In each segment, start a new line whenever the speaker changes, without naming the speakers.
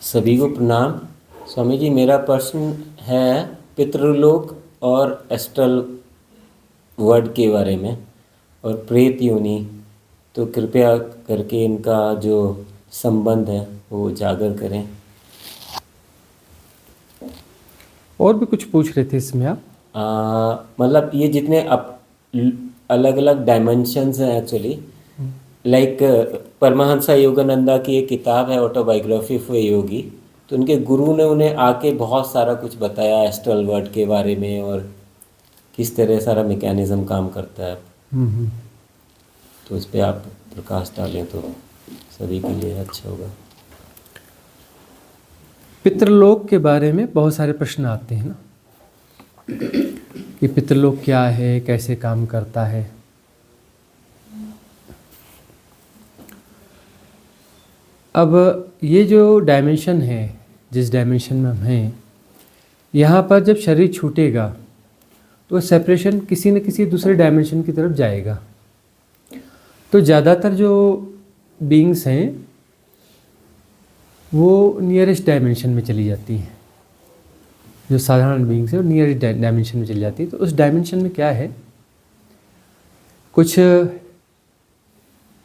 सभी को प्रणाम। स्वामी जी, मेरा प्रश्न है पितृलोक और एस्ट्रल वर्ल्ड के बारे में और प्रेत योनि। तो कृपया करके इनका जो संबंध है वो उजागर करें।
और भी कुछ पूछ रहे थे इसमें आप?
मतलब ये जितने अलग अलग डायमेंशंस हैं एक्चुअली, लाइक परमहंस योगानंदा की एक किताब है ऑटोबायोग्राफी ऑफ ए योगी। तो उनके गुरु ने उन्हें आके बहुत सारा कुछ बताया एस्ट्रल वर्ल्ड के बारे में और किस तरह सारा मैकेनिज्म काम करता है। तो इस पर आप प्रकाश डालें तो सभी के लिए अच्छा होगा।
पितृलोक के बारे में बहुत सारे प्रश्न आते हैं ना, कि पितृलोक क्या है, कैसे काम करता है। अब ये जो डायमेंशन है, जिस डायमेंशन में हम हैं, यहाँ पर जब शरीर छूटेगा तो सेपरेशन किसी न किसी दूसरे डायमेंशन की तरफ जाएगा। तो ज़्यादातर जो बीइंग्स हैं वो नियरेस्ट डायमेंशन में चली जाती हैं। जो साधारण बीइंग्स है वो नियरेस्ट डायमेंशन में चली जाती है। तो उस डायमेंशन में क्या है, कुछ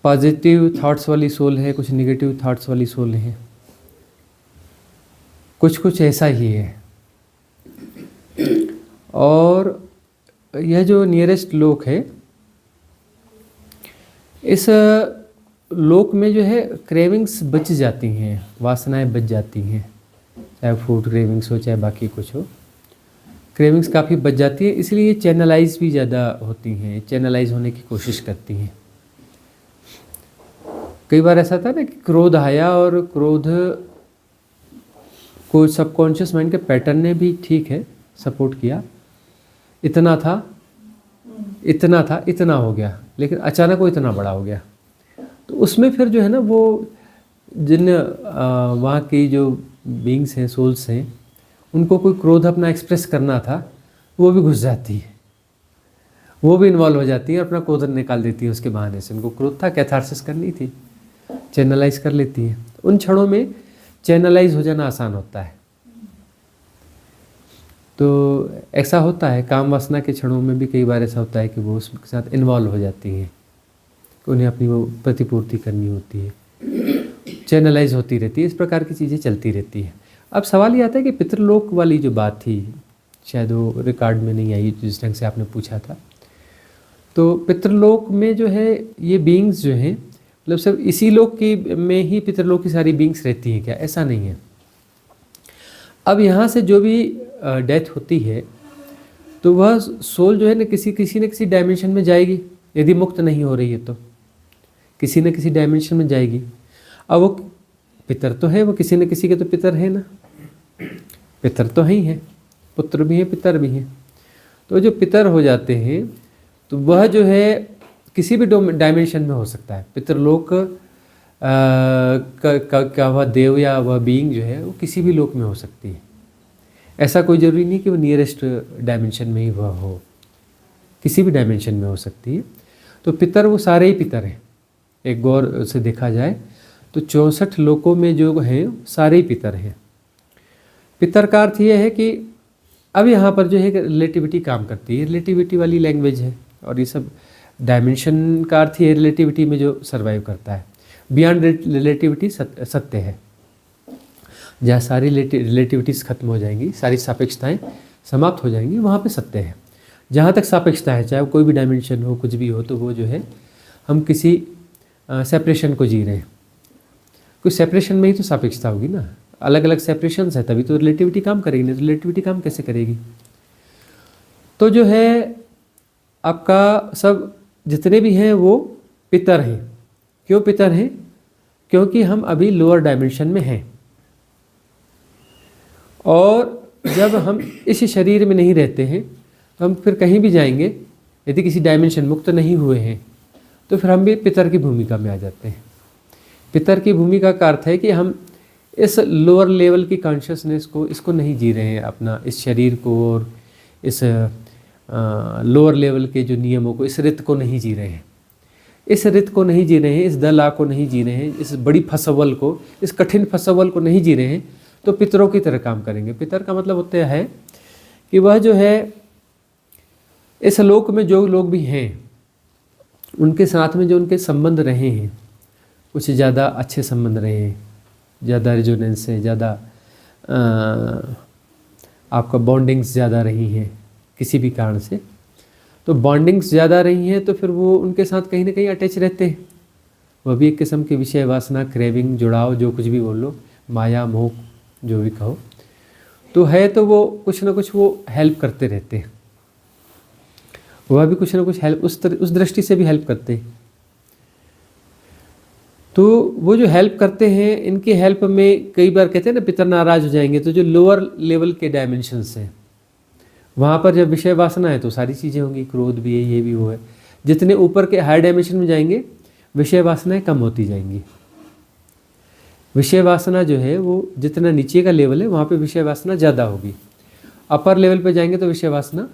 पॉजिटिव थॉट्स वाली सोल है, कुछ नेगेटिव थॉट्स वाली सोल है, कुछ ऐसा ही है। और यह जो नियरेस्ट लोक है, इस लोक में जो है क्रेविंग्स बच जाती हैं, वासनाएं बच जाती हैं। चाहे फूड क्रेविंग्स हो चाहे बाकी कुछ हो, क्रेविंग्स काफ़ी बच जाती है। इसलिए ये चैनलाइज भी ज़्यादा होती हैं, चैनलाइज होने की कोशिश करती हैं। कई बार ऐसा था ना कि क्रोध आया और क्रोध को सबकॉन्शियस माइंड के पैटर्न ने भी ठीक है सपोर्ट किया। इतना था, इतना हो गया, लेकिन अचानक वो इतना बड़ा हो गया। तो उसमें फिर जो है ना, वो जिन वहाँ की जो बीइंग्स हैं, सोल्स हैं, उनको कोई क्रोध अपना एक्सप्रेस करना था, वो भी घुस जाती है, वो भी इन्वॉल्व हो जाती है, अपना क्रोध निकाल देती है उसके बहाने से। उनको क्रोध था, कैथारसिस करनी थी, चैनलाइज कर लेती है। उन क्षणों में चैनलाइज हो जाना आसान होता है। तो ऐसा होता है काम वासना के क्षणों में भी, कई बार ऐसा होता है कि वो उसके साथ इन्वॉल्व हो जाती हैं, उन्हें अपनी वो प्रतिपूर्ति करनी होती है, चैनलाइज होती रहती है। इस प्रकार की चीज़ें चलती रहती है। अब सवाल ये आता है कि पितृलोक वाली जो बात थी, शायद वो रिकॉर्ड में नहीं आई जिस ढंग से आपने पूछा था। तो पितृलोक में जो है ये बीइंग्स जो हैं, मतलब सब इसी लोक की में ही पितृलोक की सारी बीइंग्स रहती हैं क्या? ऐसा नहीं है। अब यहाँ से जो भी डेथ होती है तो वह सोल जो है ना किसी न किसी डायमेंशन में जाएगी। यदि मुक्त नहीं हो रही है तो किसी न किसी डायमेंशन में जाएगी। अब वो पितर तो है, वो किसी न किसी के तो पितर है ना, पितर तो ही हैं, पुत्र भी हैं पितर भी हैं। तो जो पितर हो जाते हैं तो वह जो है किसी भी डायमेंशन में हो सकता है। पितरलोक का वह देव या वह बीइंग जो है वो किसी भी लोक में हो सकती है। ऐसा कोई ज़रूरी नहीं कि वो नियरेस्ट डायमेंशन में ही वह हो, किसी भी डायमेंशन में हो सकती है। तो पितर वो सारे ही पितर हैं। एक गौर से देखा जाए तो 64 लोकों में जो हैं सारे ही पितर हैं। पितर का अर्थ ये है कि अब यहाँ पर जो है रिलेटिविटी काम करती है, रिलेटिविटी वाली लैंग्वेज है। और ये सब डायमेंशन का अर्थ ही है रिलेटिविटी में जो सर्वाइव करता है। बियॉन्ड रिलेटिविटी सत्य है। जहाँ सारी रिलेटिविटीज़ खत्म हो जाएंगी, सारी सापेक्षताएं समाप्त हो जाएंगी, वहाँ पे सत्य है। जहाँ तक सापेक्षता है, चाहे कोई भी डायमेंशन हो, कुछ भी हो, तो वो जो है हम किसी सेपरेशन को जी रहे हैं। कुछ सेपरेशन में ही तो सापेक्षता होगी ना। अलग अलग सेपरेशंस है तभी तो रिलेटिविटी काम करेगी, नहीं तो रिलेटिविटी काम कैसे करेगी। तो जो है आपका सब जितने भी हैं वो पितर हैं। क्यों पितर हैं? क्योंकि हम अभी लोअर डायमेंशन में हैं। और जब हम इस शरीर में नहीं रहते हैं तो हम फिर कहीं भी जाएंगे, यदि किसी डायमेंशन मुक्त नहीं हुए हैं तो फिर हम भी पितर की भूमिका में आ जाते हैं। पितर की भूमिका का अर्थ है कि हम इस लोअर लेवल की कॉन्शियसनेस को, इसको नहीं जी रहे हैं, अपना इस शरीर को और इस लोअर लेवल के जो नियमों को, इस रित को नहीं जी रहे हैं। इस रित को नहीं जी रहे हैं, इस दला को नहीं जी रहे हैं, इस बड़ी फसवल को, इस कठिन फसवल को नहीं जी रहे हैं, तो पितरों की तरह काम करेंगे। पितर का मतलब होता है कि वह जो है इस लोक में जो लोग भी हैं उनके साथ में जो उनके संबंध रहे हैं, कुछ ज़्यादा अच्छे संबंध रहे हैं, ज़्यादा रेजोनेंस है, ज़्यादा आपका बॉन्डिंग्स ज़्यादा रही हैं किसी भी कारण से, तो बॉन्डिंग्स ज़्यादा रही हैं तो फिर वो उनके साथ कहीं ना कहीं अटैच रहते हैं। वह भी एक किस्म की विषय वासना, क्रेविंग, जुड़ाव, जो कुछ भी बोलो, माया, मोह, जो भी कहो, तो है, तो वो कुछ ना कुछ वो हेल्प करते रहते हैं। वह भी कुछ ना कुछ हेल्प उस दृष्टि से भी हेल्प करते हैं। तो वो जो हेल्प करते हैं, इनकी हेल्प में कई बार कहते हैं ना पितर नाराज हो जाएंगे, तो जो लोअर लेवल के डायमेंशंस हैं वहाँ पर जब विषय वासना है तो सारी चीज़ें होंगी, क्रोध भी है, ये भी वो है। जितने ऊपर के हायर डायमेंशन में जाएंगे विषय वासनाएं कम होती जाएंगी। विषय वासना जो है वो जितना नीचे का लेवल है वहाँ पे विषय वासना ज़्यादा होगी, अपर लेवल पे जाएंगे तो विषय वासना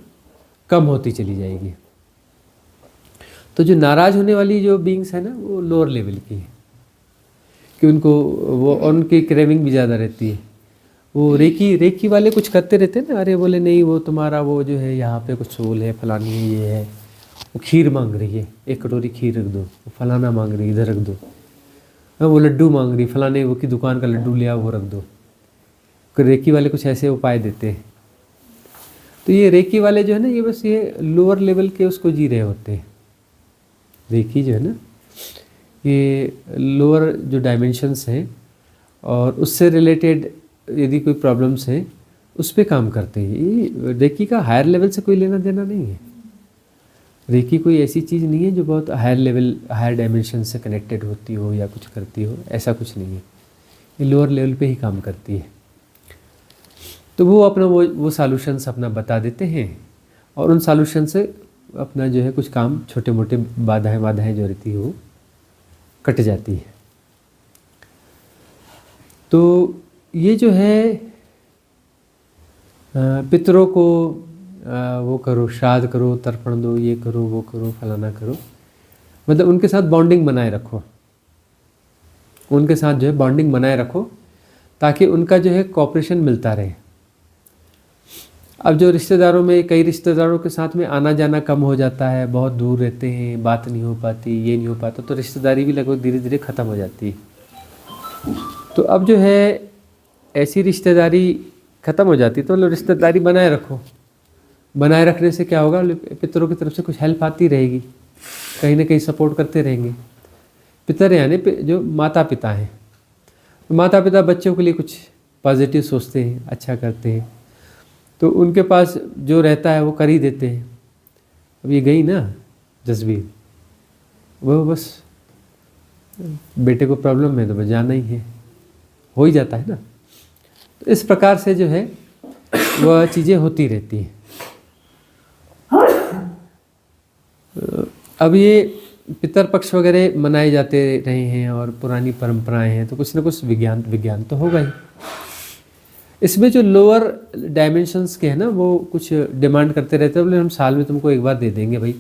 कम होती चली जाएगी। तो जो नाराज़ होने वाली जो बीइंग्स है ना वो लोअर लेवल की है, कि उनको वो उनकी क्रेविंग भी ज़्यादा रहती है। वो रेकी वाले कुछ करते रहते हैं ना, अरे बोले नहीं वो तुम्हारा वो जो है यहाँ पे कुछ सोल है, फलानी है, ये है, वो खीर मांग रही है, एक कटोरी खीर रख दो, वो फलाना मांग रही है, इधर रख दो, वो लड्डू मांग रही, फलाने वो की दुकान का लड्डू लिया, वो रख दो। रेकी वाले कुछ ऐसे उपाय देते हैं। तो ये रेकी वाले जो है ना, ये बस ये लोअर लेवल के उसको जी रहे होते हैं। रेकी जो है ना, ये लोअर जो डायमेंशंस हैं और उससे रिलेटेड यदि कोई प्रॉब्लम्स हैं उस पर काम करते हैं। ये रेकी का हायर लेवल से कोई लेना देना नहीं है। रेकी कोई ऐसी चीज़ नहीं है जो बहुत हायर लेवल, हायर डायमेंशन से कनेक्टेड होती हो या कुछ करती हो, ऐसा कुछ नहीं है। ये लोअर लेवल पे ही काम करती है। तो वो अपना वो सॉल्यूशंस अपना बता देते हैं और उन सॉल्यूशन से अपना जो है कुछ काम, छोटे मोटे बाधाएं जो रहती है वो कट जाती है। तो ये जो है पितरों को वो करो, श्राद्ध करो, तर्पण दो, ये करो, वो करो, फलाना करो, मतलब उनके साथ बॉन्डिंग बनाए रखो, उनके साथ जो है बॉन्डिंग बनाए रखो ताकि उनका जो है कोऑपरेशन मिलता रहे। अब जो रिश्तेदारों में, कई रिश्तेदारों के साथ में आना जाना कम हो जाता है, बहुत दूर रहते हैं, बात नहीं हो पाती, ये नहीं हो पाता, तो रिश्तेदारी भी लगभग धीरे धीरे ख़त्म हो जाती है। तो अब जो है ऐसी रिश्तेदारी ख़त्म हो जाती है, तो मतलब रिश्तेदारी बनाए रखो। बनाए रखने से क्या होगा, पितरों की तरफ से कुछ हेल्प आती रहेगी, कहीं ना कहीं सपोर्ट करते रहेंगे। पितर यानी जो माता पिता हैं, माता पिता बच्चों के लिए कुछ पॉजिटिव सोचते हैं, अच्छा करते हैं, तो उनके पास जो रहता है वो कर ही देते हैं। अब ये गई ना जसबीर, वो बस बेटे को प्रॉब्लम है तो बस जाना ही है, हो ही जाता है ना। तो इस प्रकार से जो है वह चीज़ें होती रहती हैं। अब ये पितर पक्ष वगैरह मनाए जाते रहे हैं और पुरानी परंपराएं हैं, तो कुछ ना कुछ विज्ञान तो होगा ही। इसमें जो लोअर डायमेंशंस के हैं ना, वो कुछ डिमांड करते रहते हैं, बोले हम साल में तुमको एक बार दे देंगे भाई,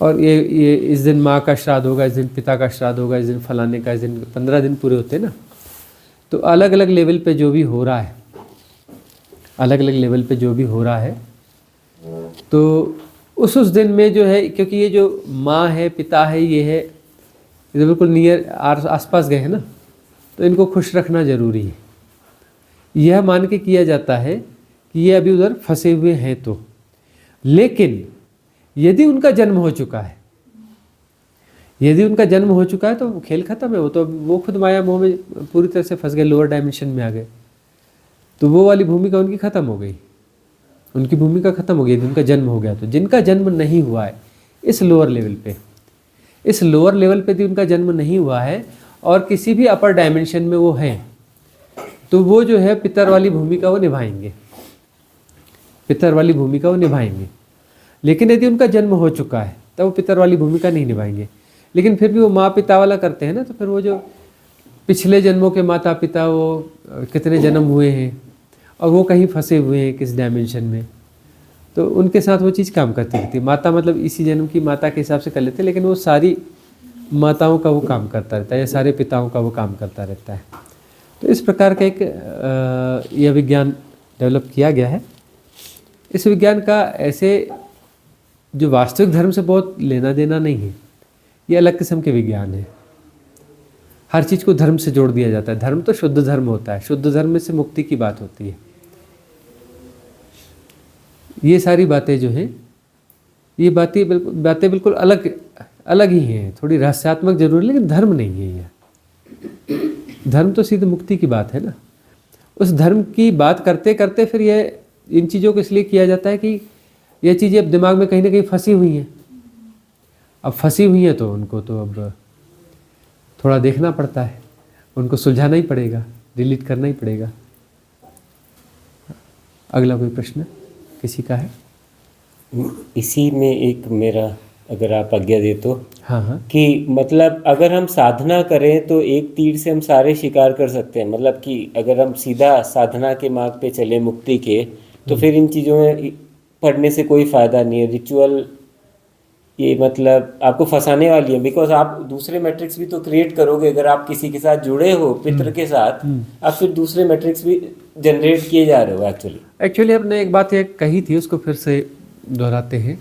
और ये इस दिन माँ का श्राद्ध होगा, इस दिन पिता का श्राद्ध होगा, इस दिन फलाने का, इस दिन 15 दिन पूरे होते हैं ना। तो अलग अलग लेवल पे जो भी हो रहा है, अलग अलग लेवल पे जो भी हो रहा है, तो उस दिन में जो है, क्योंकि ये जो माँ है, पिता है, ये है, ये बिल्कुल नियर आसपास गए हैं ना, तो इनको खुश रखना जरूरी है। यह मान के किया जाता है कि ये अभी उधर फंसे हुए हैं। तो लेकिन यदि उनका जन्म हो चुका है, यदि उनका जन्म हो चुका है तो खेल खत्म है। वो खुद माया मोह में पूरी तरह से फंस गए, लोअर डायमेंशन में आ गए, तो वो वाली भूमिका उनकी खत्म हो गई, उनकी भूमिका खत्म हो गई यदि उनका जन्म हो गया। तो जिनका जन्म नहीं हुआ है इस लोअर लेवल पे, इस लोअर लेवल पे यदि उनका जन्म नहीं हुआ है और किसी भी अपर डायमेंशन में वो हैं, तो वो जो है पितर वाली भूमिका वो निभाएंगे, पितर वाली भूमिका वो निभाएंगे। लेकिन यदि उनका जन्म हो चुका है तब वो पितर वाली भूमिका नहीं निभाएंगे। लेकिन फिर भी वो माँ पिता वाला करते हैं ना, तो फिर वो जो पिछले जन्मों के माता पिता, वो कितने जन्म हुए हैं और वो कहीं फंसे हुए हैं किस डायमेंशन में, तो उनके साथ वो चीज़ काम करती रहती है। माता मतलब इसी जन्म की माता के हिसाब से कर लेते हैं, लेकिन वो सारी माताओं का वो काम करता रहता है या सारे पिताओं का वो काम करता रहता है। तो इस प्रकार का एक यह विज्ञान डेवलप किया गया है। इस विज्ञान का ऐसे जो वास्तविक धर्म से बहुत लेना देना नहीं है, ये अलग किस्म के विज्ञान है। हर चीज़ को धर्म से जोड़ दिया जाता है। धर्म तो शुद्ध धर्म होता है, शुद्ध धर्म में से मुक्ति की बात होती है। ये सारी बातें जो हैं, ये बातें बिल्कुल अलग ही हैं, थोड़ी रहस्यात्मक जरूर, लेकिन धर्म नहीं है यह। धर्म तो सीधे मुक्ति की बात है ना। उस धर्म की बात करते करते फिर यह इन चीज़ों को इसलिए किया जाता है कि यह चीज़ें अब दिमाग में कहीं ना कहीं फंसी हुई हैं। अब फंसी हुई हैं तो उनको तो अब थोड़ा देखना पड़ता है, उनको सुलझाना ही पड़ेगा, डिलीट करना ही पड़ेगा। अगला कोई प्रश्न किसी का है?
इसी में एक मेरा, अगर आप आज्ञा दे तो,
हाँ हाँ।
कि मतलब अगर हम साधना करें तो एक तीर से हम सारे शिकार कर सकते हैं। मतलब कि अगर हम सीधा साधना के मार्ग पे चले मुक्ति के, तो फिर इन चीज़ों में पढ़ने से कोई फ़ायदा नहीं है। रिचुअल ये मतलब आपको फंसाने वाली है, बिकॉज आप दूसरे मैट्रिक्स भी तो क्रिएट करोगे। अगर आप किसी के साथ जुड़े हो, पितृ के साथ, आप फिर दूसरे मैट्रिक्स भी जनरेट किए जा रहे हो। एक्चुअली
आपने एक बात ये कही थी, उसको फिर से दोहराते हैं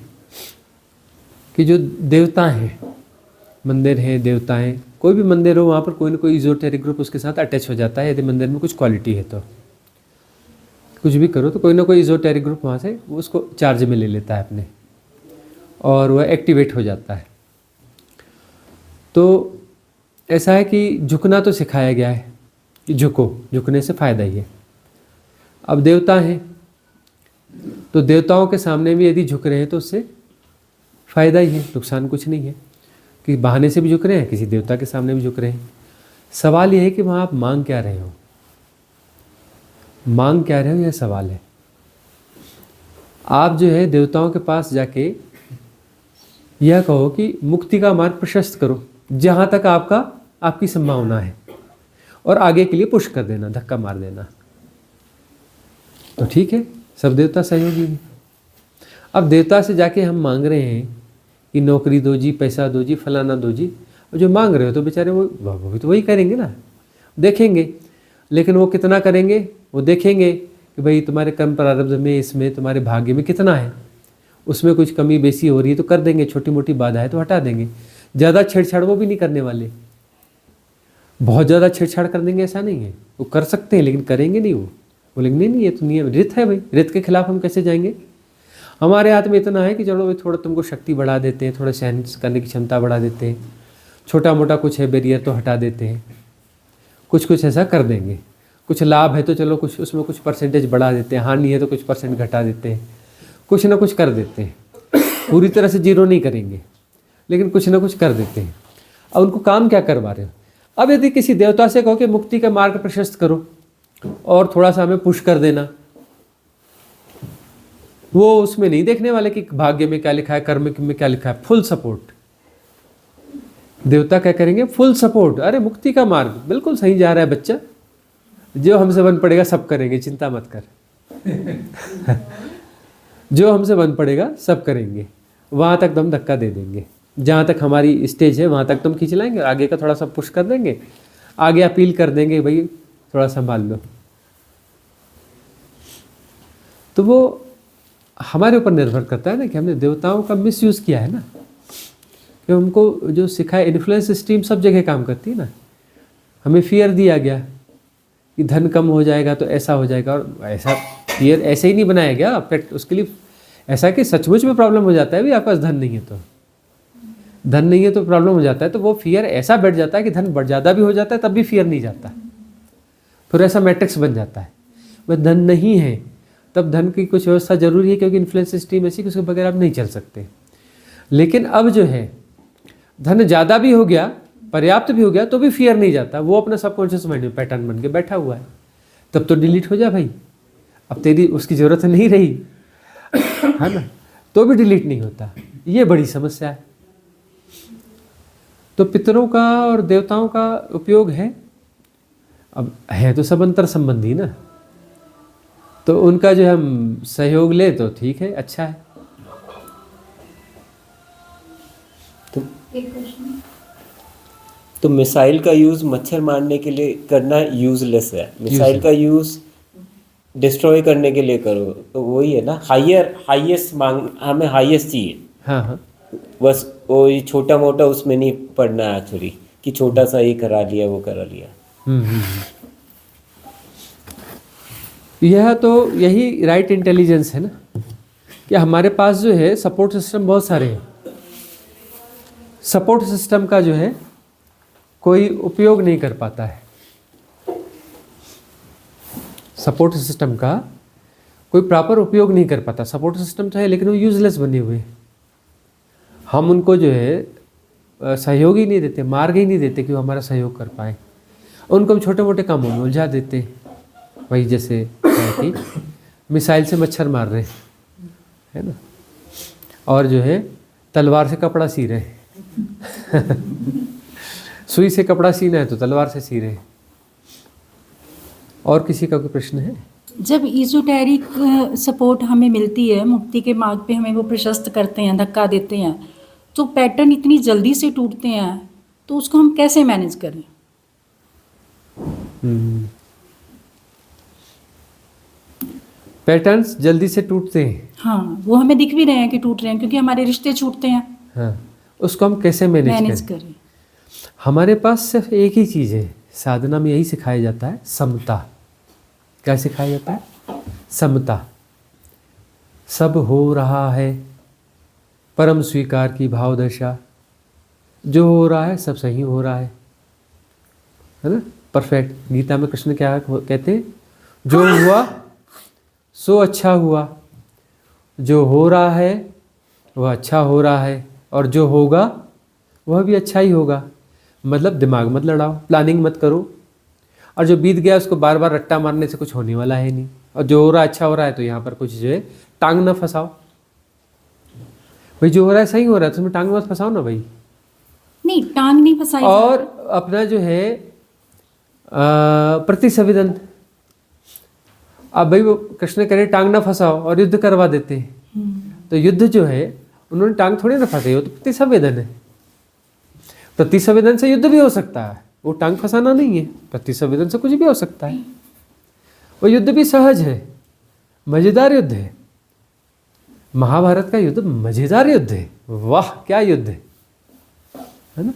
कि जो देवता हैं, मंदिर हैं, देवता हैं, कोई भी मंदिर हो वहाँ पर कोई ना कोई इजोटेरिक ग्रुप उसके साथ अटैच हो जाता है। यदि मंदिर में कुछ क्वालिटी है तो कुछ भी करो तो कोई ना कोई इजोटेरिक ग्रुप वहाँ से उसको चार्ज में ले लेता है अपने, और वह एक्टिवेट हो जाता है। तो ऐसा है कि झुकना तो सिखाया गया है कि झुको, झुकने से फ़ायदा ही है। अब देवता हैं तो देवताओं के सामने भी यदि झुक रहे हैं तो उससे फ़ायदा ही है, नुकसान कुछ नहीं है। कि बहाने से भी झुक रहे हैं, किसी देवता के सामने भी झुक रहे हैं। सवाल यह है कि वहाँ आप मांग क्या रहे हो, मांग क्या रहे हो, यह सवाल है। आप जो है देवताओं के पास जाके यह कहो कि मुक्ति का मार्ग प्रशस्त करो जहाँ तक आपकी संभावना है, और आगे के लिए पुश कर देना, धक्का मार देना, तो ठीक है, सब देवता सहयोगी हैं। अब देवता से जाके हम मांग रहे हैं कि नौकरी दो जी, पैसा दो जी, फलाना दो जी, और जो मांग रहे हो तो बेचारे वो भी तो वही करेंगे ना, देखेंगे। लेकिन वो कितना करेंगे, वो देखेंगे कि भाई तुम्हारे कर्म प्रारब्ध में, इसमें तुम्हारे भाग्य में कितना है, उसमें कुछ कमी बेसी हो रही है तो कर देंगे, छोटी मोटी बाधा है तो हटा देंगे। ज़्यादा छेड़छाड़ वो भी नहीं करने वाले, बहुत ज़्यादा छेड़छाड़ कर देंगे ऐसा नहीं है। वो कर सकते हैं लेकिन करेंगे नहीं। वो बोलेंगे नहीं ये तो नियम, रित है भाई, रित के खिलाफ हम कैसे जाएंगे। हमारे हाथ में इतना है कि चलो भाई थोड़ा तुमको शक्ति बढ़ा देते हैं, थोड़ा सहन करने की क्षमता बढ़ा देते हैं, छोटा मोटा कुछ है बैरियर तो हटा देते हैं, कुछ ऐसा कर देंगे। कुछ लाभ है तो चलो कुछ उसमें कुछ परसेंटेज बढ़ा देते हैं, हानि है तो कुछ परसेंट घटा देते हैं, कुछ ना कुछ कर देते हैं। पूरी तरह से जीरो नहीं करेंगे लेकिन कुछ ना कुछ कर देते हैं। अब उनको काम क्या करवा रहे हो। अब यदि किसी देवता से कहो कि मुक्ति का मार्ग प्रशस्त करो और थोड़ा सा हमें पुश कर देना, वो उसमें नहीं देखने वाले कि भाग्य में क्या लिखा है, कर्म में क्या लिखा है। Full support. देवता क्या करेंगे, फुल सपोर्ट। अरे मुक्ति का मार्ग बिल्कुल सही जा रहा है बच्चा, जो हमसे बन पड़ेगा सब करेंगे, चिंता मत कर। जो हमसे बन पड़ेगा सब करेंगे, वहाँ तक हम धक्का दे देंगे, जहाँ तक हमारी स्टेज है वहाँ तक तुम खींच लाएंगे, आगे का थोड़ा सा पुश कर देंगे, आगे अपील कर देंगे भाई थोड़ा संभाल लो। तो वो हमारे ऊपर निर्भर करता है ना कि हमने देवताओं का मिसयूज़ किया है ना, कि हमको जो सिखाया, इन्फ्लुएंस स्ट्रीम सब जगह काम करती है ना। हमें फियर दिया गया कि धन कम हो जाएगा तो ऐसा हो जाएगा, और ऐसा फियर ऐसे ही नहीं बनाया गया। उसके लिए ऐसा कि सचमुच में प्रॉब्लम हो जाता है भी, आपके पास धन नहीं है तो प्रॉब्लम हो जाता है, तो वो फियर ऐसा बैठ जाता है कि धन बढ़ ज़्यादा भी हो जाता है तब भी फियर नहीं जाता, फिर ऐसा मैट्रिक्स बन जाता है। वह धन नहीं है तब धन की कुछ व्यवस्था जरूरी है, क्योंकि इन्फ्लुएंस सिस्टम ऐसी कि उसके बगैर आप नहीं चल सकते। लेकिन अब जो है धन ज़्यादा भी हो गया, पर्याप्त भी हो गया, तो भी फियर नहीं जाता, वो अपना सबकॉन्शियस माइंड में पैटर्न बन के बैठा हुआ है। तब तो डिलीट हो जा भाई, अब तेरी उसकी ज़रूरत नहीं रही है ना, तो भी डिलीट नहीं होता। ये बड़ी समस्या है। तो पितरों का और देवताओं का उपयोग है, अब है तो सब अंतर संबंधी ना। तो उनका जो हम सहयोग ले तो ठीक है, अच्छा है।
तो मिसाइल का यूज़ मच्छर मारने के लिए करना यूजलेस है, मिसाइल का यूज़ डिस्ट्रॉय करने के लिए करो तो वही है ना, हाईएस्ट मांग, हमें हाईएस्ट चाहिए।
हाँ हाँ,
बस वो ये छोटा मोटा उसमें नहीं पड़ना है एक्चुअली, कि छोटा सा ये करा लिया वो करा लिया।
यह तो यही राइट इंटेलिजेंस है ना, कि हमारे पास जो है सपोर्ट सिस्टम बहुत सारे हैं। सपोर्ट सिस्टम का जो है कोई उपयोग नहीं कर पाता है। सपोर्ट सिस्टम का कोई प्रॉपर उपयोग नहीं कर पाता। सपोर्ट सिस्टम तो है लेकिन वो यूजलेस बने हुए हैं। हम उनको जो है सहयोग ही नहीं देते, मार्ग ही नहीं देते कि वो हमारा सहयोग कर पाए। उनको हम छोटे मोटे कामों में उलझा देते हैं। वही जैसे है कि मिसाइल से मच्छर मार रहे हैं, है ना, और जो है तलवार से कपड़ा सी रहे हैं। सुई से कपड़ा सीना है तो तलवार से सी रहे हैं। और किसी का कोई प्रश्न है?
जब ईजोटेरिक सपोर्ट हमें मिलती है, मुक्ति के मार्ग पे हमें वो प्रशस्त करते हैं, धक्का देते हैं, तो पैटर्न इतनी जल्दी से टूटते हैं, तो उसको हम कैसे मैनेज करें?
पैटर्न्स जल्दी से टूटते हैं।
हाँ, वो हमें दिख भी रहे हैं कि टूट रहे हैं, क्योंकि हमारे रिश्ते छूटते हैं।
हाँ, उसको हम कैसे मैनेज करें? हमारे पास सिर्फ एक ही चीज़ है, साधना में यही सिखाया जाता है, समता। क्या सिखाया जाता है? समता। सब हो रहा है, परम स्वीकार की भाव दशा। जो हो रहा है सब सही हो रहा है ना, परफेक्ट। गीता में कृष्ण क्या कहते हैं? जो हुआ सो अच्छा हुआ, जो हो रहा है वह अच्छा हो रहा है, और जो होगा वह भी अच्छा ही होगा। मतलब दिमाग मत लड़ाओ, प्लानिंग मत करो, और जो बीत गया उसको बार बार रट्टा मारने से कुछ होने वाला है नहीं। और जो हो रहा है अच्छा हो रहा है, तो यहाँ पर कुछ जो है टांग ना फंसाओ। भाई जो हो रहा है सही हो रहा है, तो उसमें टांग मत फंसाओ ना भाई।
नहीं, टांग नहीं फंसाई।
और अपना जो है प्रतिसंवेदन। अब भाई वो कृष्ण कह रहे टांग ना फंसाओ और युद्ध करवा देते हैं। तो युद्ध जो है उन्होंने टांग थोड़ी ना फंसाई, वो तो प्रतिसंवेदन है। प्रतिसंवेदन से युद्ध भी हो सकता है, वो टांग फंसाना नहीं है। प्रतिसंवेदन से कुछ भी हो सकता है। वो युद्ध भी सहज है, मजेदार युद्ध है। महाभारत का युद्ध मजेदार युद्ध है। वाह क्या युद्ध है ना।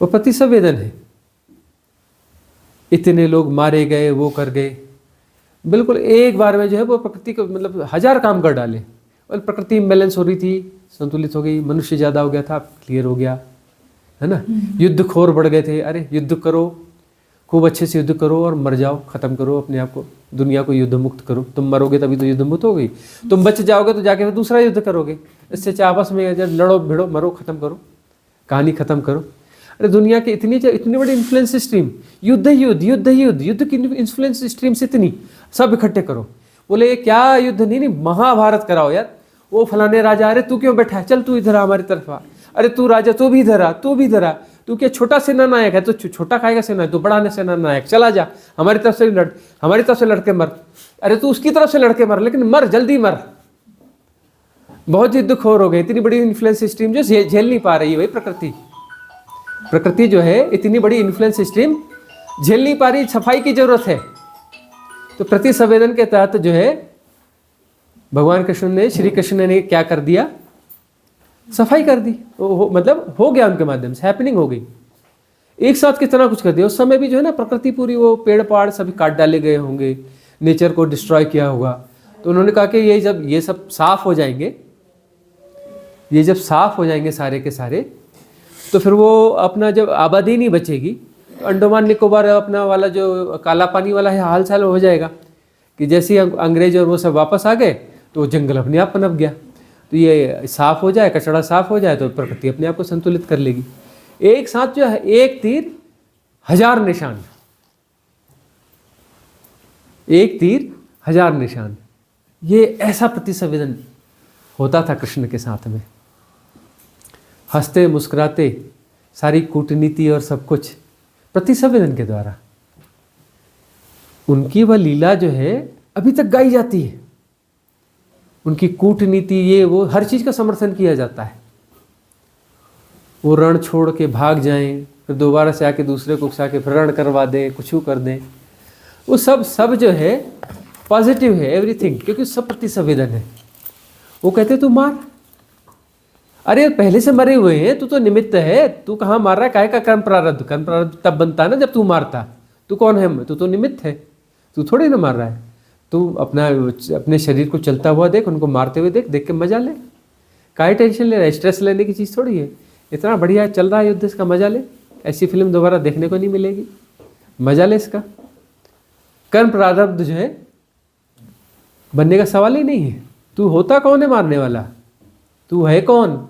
वो प्रतिसंवेदन है। इतने लोग मारे गए, वो कर गए, बिल्कुल एक बार में जो है वो प्रकृति को मतलब 1000 काम कर डाले। और प्रकृति इम्बैलेंस हो रही थी, संतुलित हो गई। मनुष्य ज़्यादा हो गया था, क्लियर हो गया, है ना। युद्ध खोर बढ़ गए थे। अरे युद्ध करो, खूब अच्छे से युद्ध करो और मर जाओ, ख़त्म करो अपने आप को, दुनिया को युद्ध मुक्त करो। तुम मरोगे तभी तो युद्ध मुक्त हो गई। तुम बच जाओगे तो जाके दूसरा युद्ध करोगे। इससे अच्छा आपस में लड़ो भिड़ो, मरो, ख़त्म करो, कहानी ख़त्म करो। अरे दुनिया के इतनी बड़ी इन्फ्लुएंस स्ट्रीम, युद्ध की इन्फ्लुएंस स्ट्रीम से इतनी, सब इकट्ठे करो। बोले ये क्या युद्ध? नहीं, महाभारत कराओ यार। वो फलाने राजा, अरे तू क्यों बैठा है, चल तू इधर आ हमारी तरफ आ। अरे तू राजा, तू भी इधर आ, तू भी इधर आ। तू क्या छोटा सेना नायक है? तो छोटा खाएगा सेना, तू बड़ा सेना नायक, चला जा हमारी तरफ से लड़, हमारी तरफ से लड़के मर। अरे तू उसकी तरफ से लड़के मर, लेकिन मर, जल्दी मर। बहुत युद्ध खोर हो गए। इतनी बड़ी इन्फ्लुएंस स्ट्रीम जो झेल नहीं पा रही है। भाई प्रकृति जो है इतनी बड़ी इन्फ्लुएंस स्ट्रीम झेल नहीं पा रही, सफाई की जरूरत है। तो प्रतिसंवेदन के तहत जो है भगवान कृष्ण ने, श्री कृष्ण ने क्या कर दिया? सफाई कर दी। मतलब हो गया उनके माध्यम से, हैपनिंग हो गई। एक साथ कितना कुछ कर दिया। उस समय भी जो है ना प्रकृति पूरी, वो पेड़ पहाड़ सभी काट डाले गए होंगे, नेचर को डिस्ट्रॉय किया होगा। तो उन्होंने कहा कि ये जब ये सब साफ हो जाएंगे, ये जब साफ हो जाएंगे सारे के सारे, तो फिर वो अपना जब आबादी नहीं बचेगी, तो अंडमान निकोबार अपना वाला जो काला पानी वाला है हाल चाल हो जाएगा कि जैसे ही अंग्रेज और वो सब वापस आ गए तो जंगल अपने आप पनप गया। तो ये साफ हो जाए, कचरा साफ हो जाए, तो प्रकृति अपने आप को संतुलित कर लेगी। एक साथ जो है एक तीर 1000 निशान, एक तीर 1000 निशान। ये ऐसा प्रतिसंवेदन होता था कृष्ण के साथ में। हंसते मुस्कुराते, सारी कूटनीति और सब कुछ प्रतिसंवेदन के द्वारा। उनकी वह लीला जो है अभी तक गाई जाती है। उनकी कूटनीति, ये वो हर चीज़ का समर्थन किया जाता है। वो रण छोड़ के भाग जाएं, फिर दोबारा से आके दूसरे को उकसा के फिर रण करवा दें, कुछ कर दें, वो सब जो है पॉजिटिव है एवरीथिंग, क्योंकि सब प्रति संवेदन है। वो कहते तू मार, अरे पहले से मरे हुए हैं, तू तो निमित्त है, तू कहाँ मार रहा है, काहे का कर्म प्रारब्ध? कर्म प्रारब्ध तब बनता है ना जब तू मारता। तू कौन है? तू तो निमित्त है, तू थोड़ी ना मार रहा है। तू अपने शरीर को चलता हुआ देख, उनको मारते हुए देख, देख के मजा ले। काहे टेंशन ले रहा है? स्ट्रेस लेने की चीज़ थोड़ी है। इतना बढ़िया चल रहा है युद्ध, इसका मजा ले। ऐसी फिल्म दोबारा देखने को नहीं मिलेगी, मजा ले इसका। कर्म प्रारब्ध जो है बनने का सवाल ही नहीं है। तू होता कौन है मारने वाला? तू है कौन?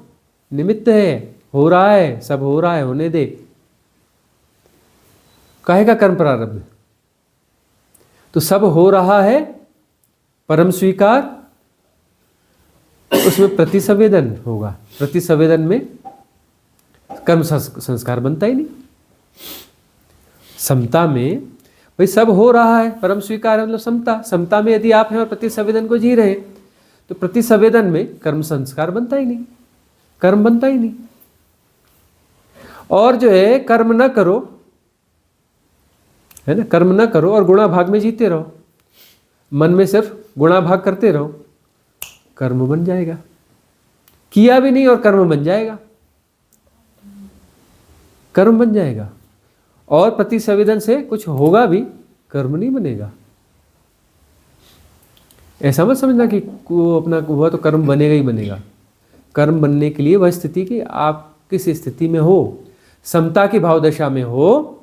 निमित्त है, हो रहा है, सब हो रहा है, होने दे। काहे का कर्म प्रारब्ध? तो सब हो रहा है, परम स्वीकार, उसमें प्रतिसंवेदन होगा। प्रतिसंवेदन में कर्म संस्कार बनता ही नहीं। समता में भाई सब हो रहा है, परम स्वीकार है, मतलब समता। समता में यदि आप हैं और प्रतिसंवेदन को जी रहे हैं, तो प्रतिसंवेदन में कर्म संस्कार बनता ही नहीं, कर्म बनता ही नहीं। और जो है कर्म न करो, है ना, कर्म न करो और गुणा भाग में जीते रहो, मन में सिर्फ गुणा भाग करते रहो, कर्म बन जाएगा। किया भी नहीं और कर्म बन जाएगा, कर्म बन जाएगा। और प्रतिसंवेदन से कुछ होगा भी, कर्म नहीं बनेगा। ऐसा मत समझना कि वो अपना हुआ तो कर्म बनेगा ही बनेगा। कर्म बनने के लिए वह स्थिति कि आप किस स्थिति में हो, समता की भावदशा में हो,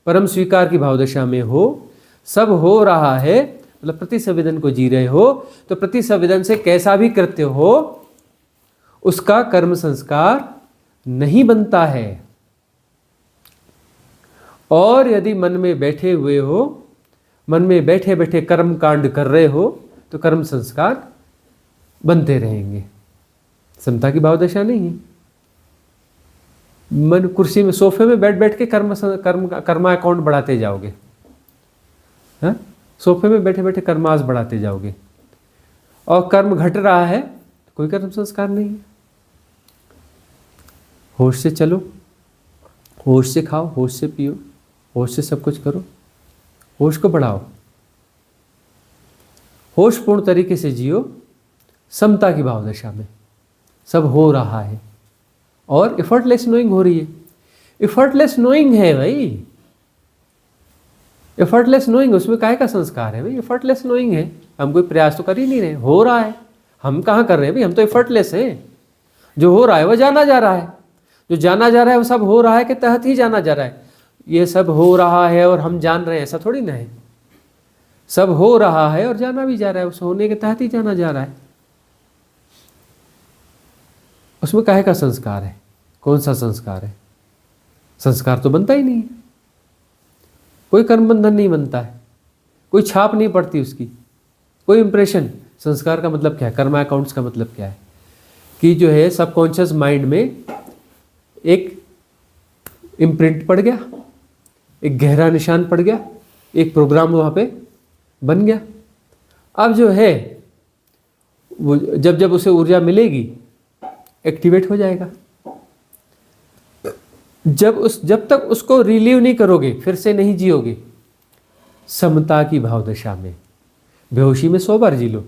परम स्वीकार की भावदशा में हो, सब हो रहा है, मतलब प्रतिसंवेदन को जी रहे हो, तो प्रतिसंवेदन से कैसा भी कृत्य हो उसका कर्म संस्कार नहीं बनता है। और यदि मन में बैठे हुए हो, मन में बैठे बैठे कर्म कांड कर रहे हो, तो कर्म संस्कार बनते रहेंगे। समता की भावदशा नहीं है। मन कुर्सी में, सोफे में बैठ बैठ के कर्मा अकाउंट बढ़ाते जाओगे, हाँ? सोफे में बैठे बैठे कर्मास बढ़ाते जाओगे और कर्म घट रहा है, तो कोई कर्म संस्कार नहीं है। होश से चलो, होश से खाओ, होश से पियो, होश से सब कुछ करो, होश को बढ़ाओ, होशपूर्ण तरीके से जियो, समता की भावदशा में। सब हो रहा है और एफर्टलेस नोइंग हो रही है। एफर्टलेस नोइंग है भाई, एफर्टलेस नोइंग, उसमें काहे का संस्कार है भाई? एफर्टलेस नोइंग है, हम कोई प्रयास तो कर ही नहीं रहे, हो रहा है। हम कहाँ कर रहे हैं भाई? हम तो एफर्टलेस हैं। जो हो रहा है वह जाना जा रहा है, जो जाना जा रहा है वो सब हो रहा है के तहत ही जाना जा रहा है। ये सब हो रहा है और हम जान रहे हैं, ऐसा थोड़ी ना है। सब हो रहा है और जाना भी जा रहा है, उस होने के तहत ही जाना जा रहा है। उसमें काहे का संस्कार है? कौन सा संस्कार है? संस्कार तो बनता ही नहीं है, कोई कर्म बंधन नहीं बनता है, कोई छाप नहीं पड़ती उसकी, कोई इंप्रेशन। संस्कार का मतलब क्या है? कर्मा अकाउंट्स का मतलब क्या है? कि जो है सबकॉन्शियस माइंड में एक इम्प्रिंट पड़ गया, एक गहरा निशान पड़ गया, एक प्रोग्राम वहाँ पे बन गया। अब जो है वो जब जब उसे ऊर्जा मिलेगी एक्टिवेट हो जाएगा। जब तक उसको रिलीव नहीं करोगे, फिर से नहीं जियोगे समता की भावदशा में। बेहोशी में 100 बार जी लो,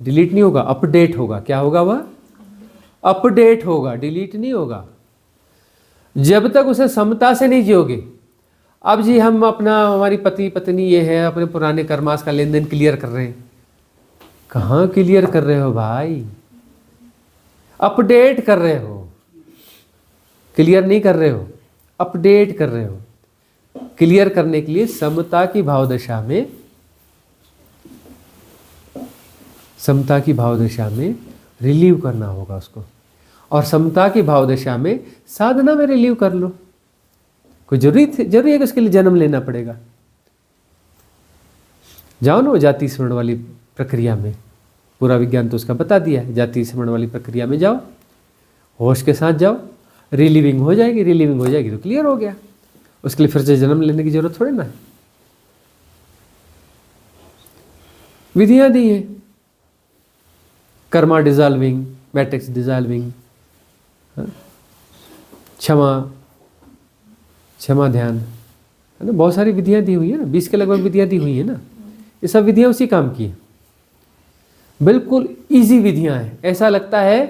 डिलीट नहीं होगा, अपडेट होगा। क्या होगा? वह अपडेट होगा, डिलीट नहीं होगा। जब तक उसे समता से नहीं जियोगे, अब जी हम अपना, हमारी पति पत्नी ये है, अपने पुराने कर्मास का लेन देन क्लियर कर रहे हैं। कहाँ क्लियर कर रहे हो भाई? अपडेट कर रहे हो, क्लियर नहीं कर रहे हो, अपडेट कर रहे हो। क्लियर करने के लिए समता की भावदशा में, समता की भावदशा में रिलीव करना होगा उसको। और समता की भावदशा में साधना में रिलीव कर लो। कोई जरूरी है कि उसके लिए जन्म लेना पड़ेगा? जाओ ना वो जाति स्मरण वाली प्रक्रिया में, पूरा विज्ञान तो उसका बता दिया है। जाति स्मरण वाली प्रक्रिया में जाओ, होश के साथ जाओ, रिलीविंग हो जाएगी। रिलीविंग हो जाएगी तो क्लियर हो गया, उसके लिए फिर से जन्म लेने की जरूरत थोड़ी ना है। विधियाँ दी हैं, कर्मा डिजॉल्विंग, मैट्रिक्स डिजॉल्विंग, क्षमा ध्यान, है ना, बहुत सारी विधियाँ दी हुई है ना, 20 के लगभग विधियाँ दी हुई है ना। ये सब विधियाँ उसी काम की हैं, बिल्कुल इजी विधियाँ हैं। ऐसा लगता है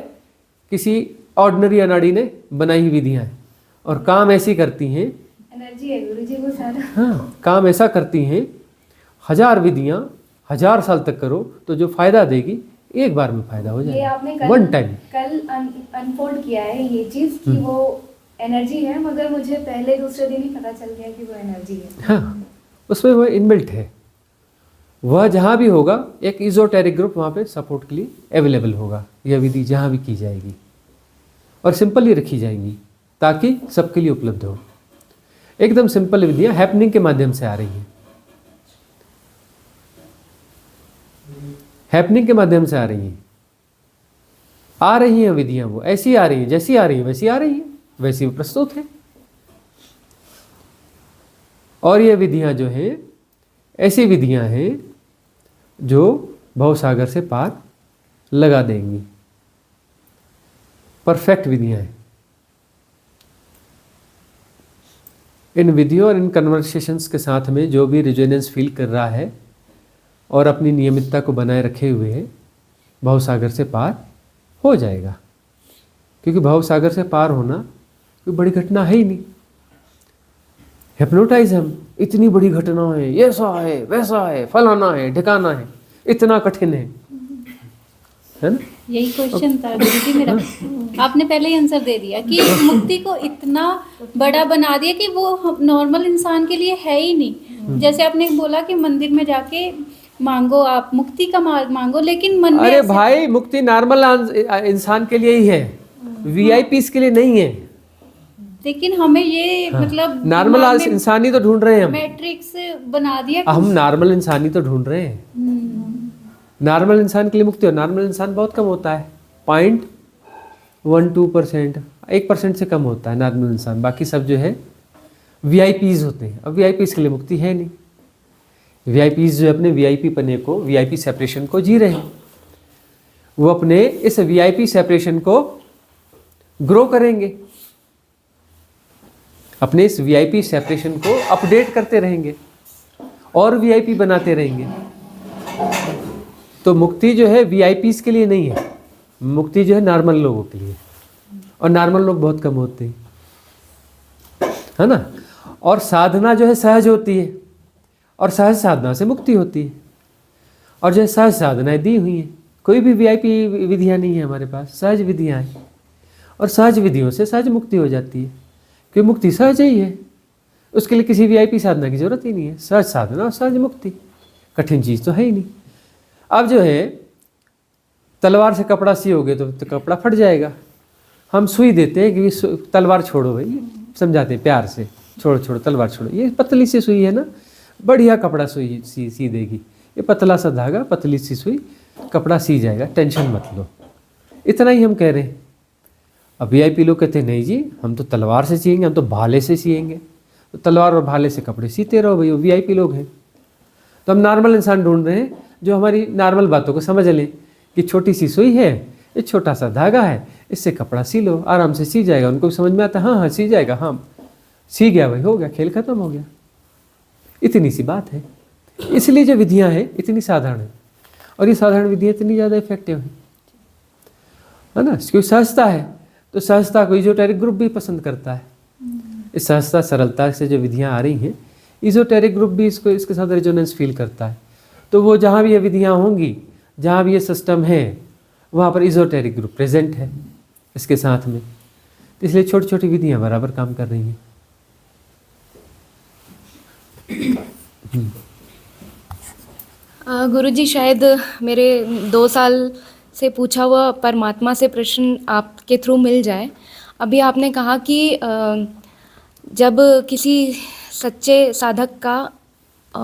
किसी ऑर्डिनरी अनाड़ी ने बनाई हुई विधियाँ हैं, और काम ऐसी करती हैं,
एनर्जी है गुरुजी वो सारा।
हाँ, काम ऐसा करती हैं, 1000 विधियाँ 1000 साल तक करो तो जो फायदा देगी एक बार में फायदा हो
ये आपने
जाएगा, वन टाइम।
कल अनफोल्ड किया है ये चीज कि वो एनर्जी है, मगर मुझे पहले दूसरे दिन ही पता चल गया कि वो एनर्जी है।
हाँ, उसमें वह इनबिल्ट है, वह जहाँ भी होगा एक इजोटेरिक ग्रुप वहाँ पे सपोर्ट के लिए अवेलेबल होगा। यह विधि जहाँ भी की जाएगी और सिंपल ही रखी जाएंगी ताकि सबके लिए उपलब्ध हो। एकदम सिंपल विधियाँ हैपनिंग के माध्यम से आ रही हैं, हैपनिंग के माध्यम से आ रही हैं विधियाँ, वो ऐसी आ रही हैं, जैसी आ रही हैं वैसी आ रही हैं, वैसी वो प्रस्तुत है। और ये विधियाँ जो हैं ऐसी विधियाँ हैं जो भवसागर से पार लगा देंगी, परफेक्ट विधियाँ हैं। इन विधियों और इन कन्वर्सेशंस के साथ में जो भी रिजोनेंस फील कर रहा है और अपनी नियमितता को बनाए रखे हुए है, भवसागर से पार हो जाएगा। क्योंकि भवसागर से पार होना कोई बड़ी घटना है ही नहीं। हिप्नोटाइज हम इतनी बड़ी घटना है, ये ऐसा है वैसा है फलाना है ढिकाना है, इतना कठिन है ना।
यही क्वेश्चन था गुरुजी मेरा, आपने पहले ही आंसर दे दिया कि मुक्ति को इतना बड़ा बना दिया कि वो नॉर्मल इंसान के लिए है ही नहीं। जैसे आपने बोला कि मंदिर में जाके मांगो, आप मुक्ति का मार्ग मांगो, लेकिन मन में
अरे भाई, मुक्ति नॉर्मल इंसान के लिए ही है, वीआईपीस के लिए नहीं है।
लेकिन हमें ये मतलब
नॉर्मल इंसान ही तो ढूंढ रहे हैं हम,
मैट्रिक्स बना दिया।
हम नॉर्मल इंसान ही तो ढूंढ रहे हैं। नॉर्मल इंसान के लिए मुक्ति हो, नॉर्मल इंसान बहुत कम होता है, 0.12%, 1% से कम होता है नॉर्मल इंसान। बाकी सब जो है वीआईपीज होते हैं। अब वीआईपीज के लिए मुक्ति है नहीं। वीआईपीज जो अपने वीआईपी पने को, वीआईपी सेपरेशन को जी रहे हैं, वो अपने इस वीआईपी सेपरेशन को ग्रो करेंगे, अपने इस वीआईपी सेपरेशन को अपडेट करते रहेंगे और वीआईपी बनाते रहेंगे। तो मुक्ति जो है वीआईपीज के लिए नहीं है, मुक्ति जो है नॉर्मल लोगों के लिए, और नॉर्मल लोग बहुत कम होते हैं, है ना। और साधना जो है सहज होती है, और सहज साधना से मुक्ति होती है। और जो सहज साधनाएं दी हुई हैं, कोई भी वीआईपी विधियाँ नहीं है हमारे पास, सहज विधियाँ हैं, और सहज विधियों से सहज मुक्ति हो जाती है। क्योंकि मुक्ति सहज ही है, उसके लिए किसी वीआईपी साधना की जरूरत ही नहीं है। सहज साधना और सहज मुक्ति, कठिन चीज़ तो है ही नहीं। अब जो है तलवार से कपड़ा सियोगे तो कपड़ा फट जाएगा। हम सुई देते हैं कि तलवार छोड़ो भाई, समझाते हैं प्यार से, छोड़ो छोड़ो तलवार छोड़ो, ये पतली सी सुई है ना, बढ़िया कपड़ा सुई सी देगी। ये पतला सा धागा, पतली सी सुई, कपड़ा सी जाएगा, टेंशन मत लो। इतना ही हम कह रहे हैं। अब वीआईपी लोग कहते हैं नहीं जी, हम तो तलवार से सिएंगे, हम तो भाले से सिएंगे। तो तलवार और भाले से कपड़े सीते रहो भाई, वो वीआईपी लोग हैं। तो हम नॉर्मल इंसान ढूंढ रहे हैं जो हमारी नॉर्मल बातों को समझ लें कि छोटी सी सुई है, ये छोटा सा धागा है, इससे कपड़ा सी लो, आराम से सी जाएगा। उनको भी समझ में आता है, हाँ हाँ सी जाएगा, हाँ सी गया भाई, हो गया, खेल खत्म हो गया। इतनी सी बात है। इसलिए जो विधियाँ हैं इतनी साधारण है, और ये साधारण विधियाँ इतनी ज़्यादा इफेक्टिव है ना। क्योंकि सहजता है, तो सहजता को इजोटेरिक ग्रुप भी पसंद करता है। इस सहजता सरलता से जो विधियाँ आ रही हैं, इजोटेरिक ग्रुप भी इसके साथ रेजोनेंस फील करता है। तो वो जहाँ भी ये विधियाँ होंगी, जहाँ भी ये सिस्टम है, वहाँ पर इजोटेरिक ग्रुप प्रेजेंट है इसके साथ में। इसलिए छोटी छोटी विधियाँ बराबर काम कर रही हैं।
गुरुजी, शायद मेरे 2 साल से पूछा हुआ परमात्मा से प्रश्न आपके थ्रू मिल जाए। अभी आपने कहा कि जब किसी सच्चे साधक का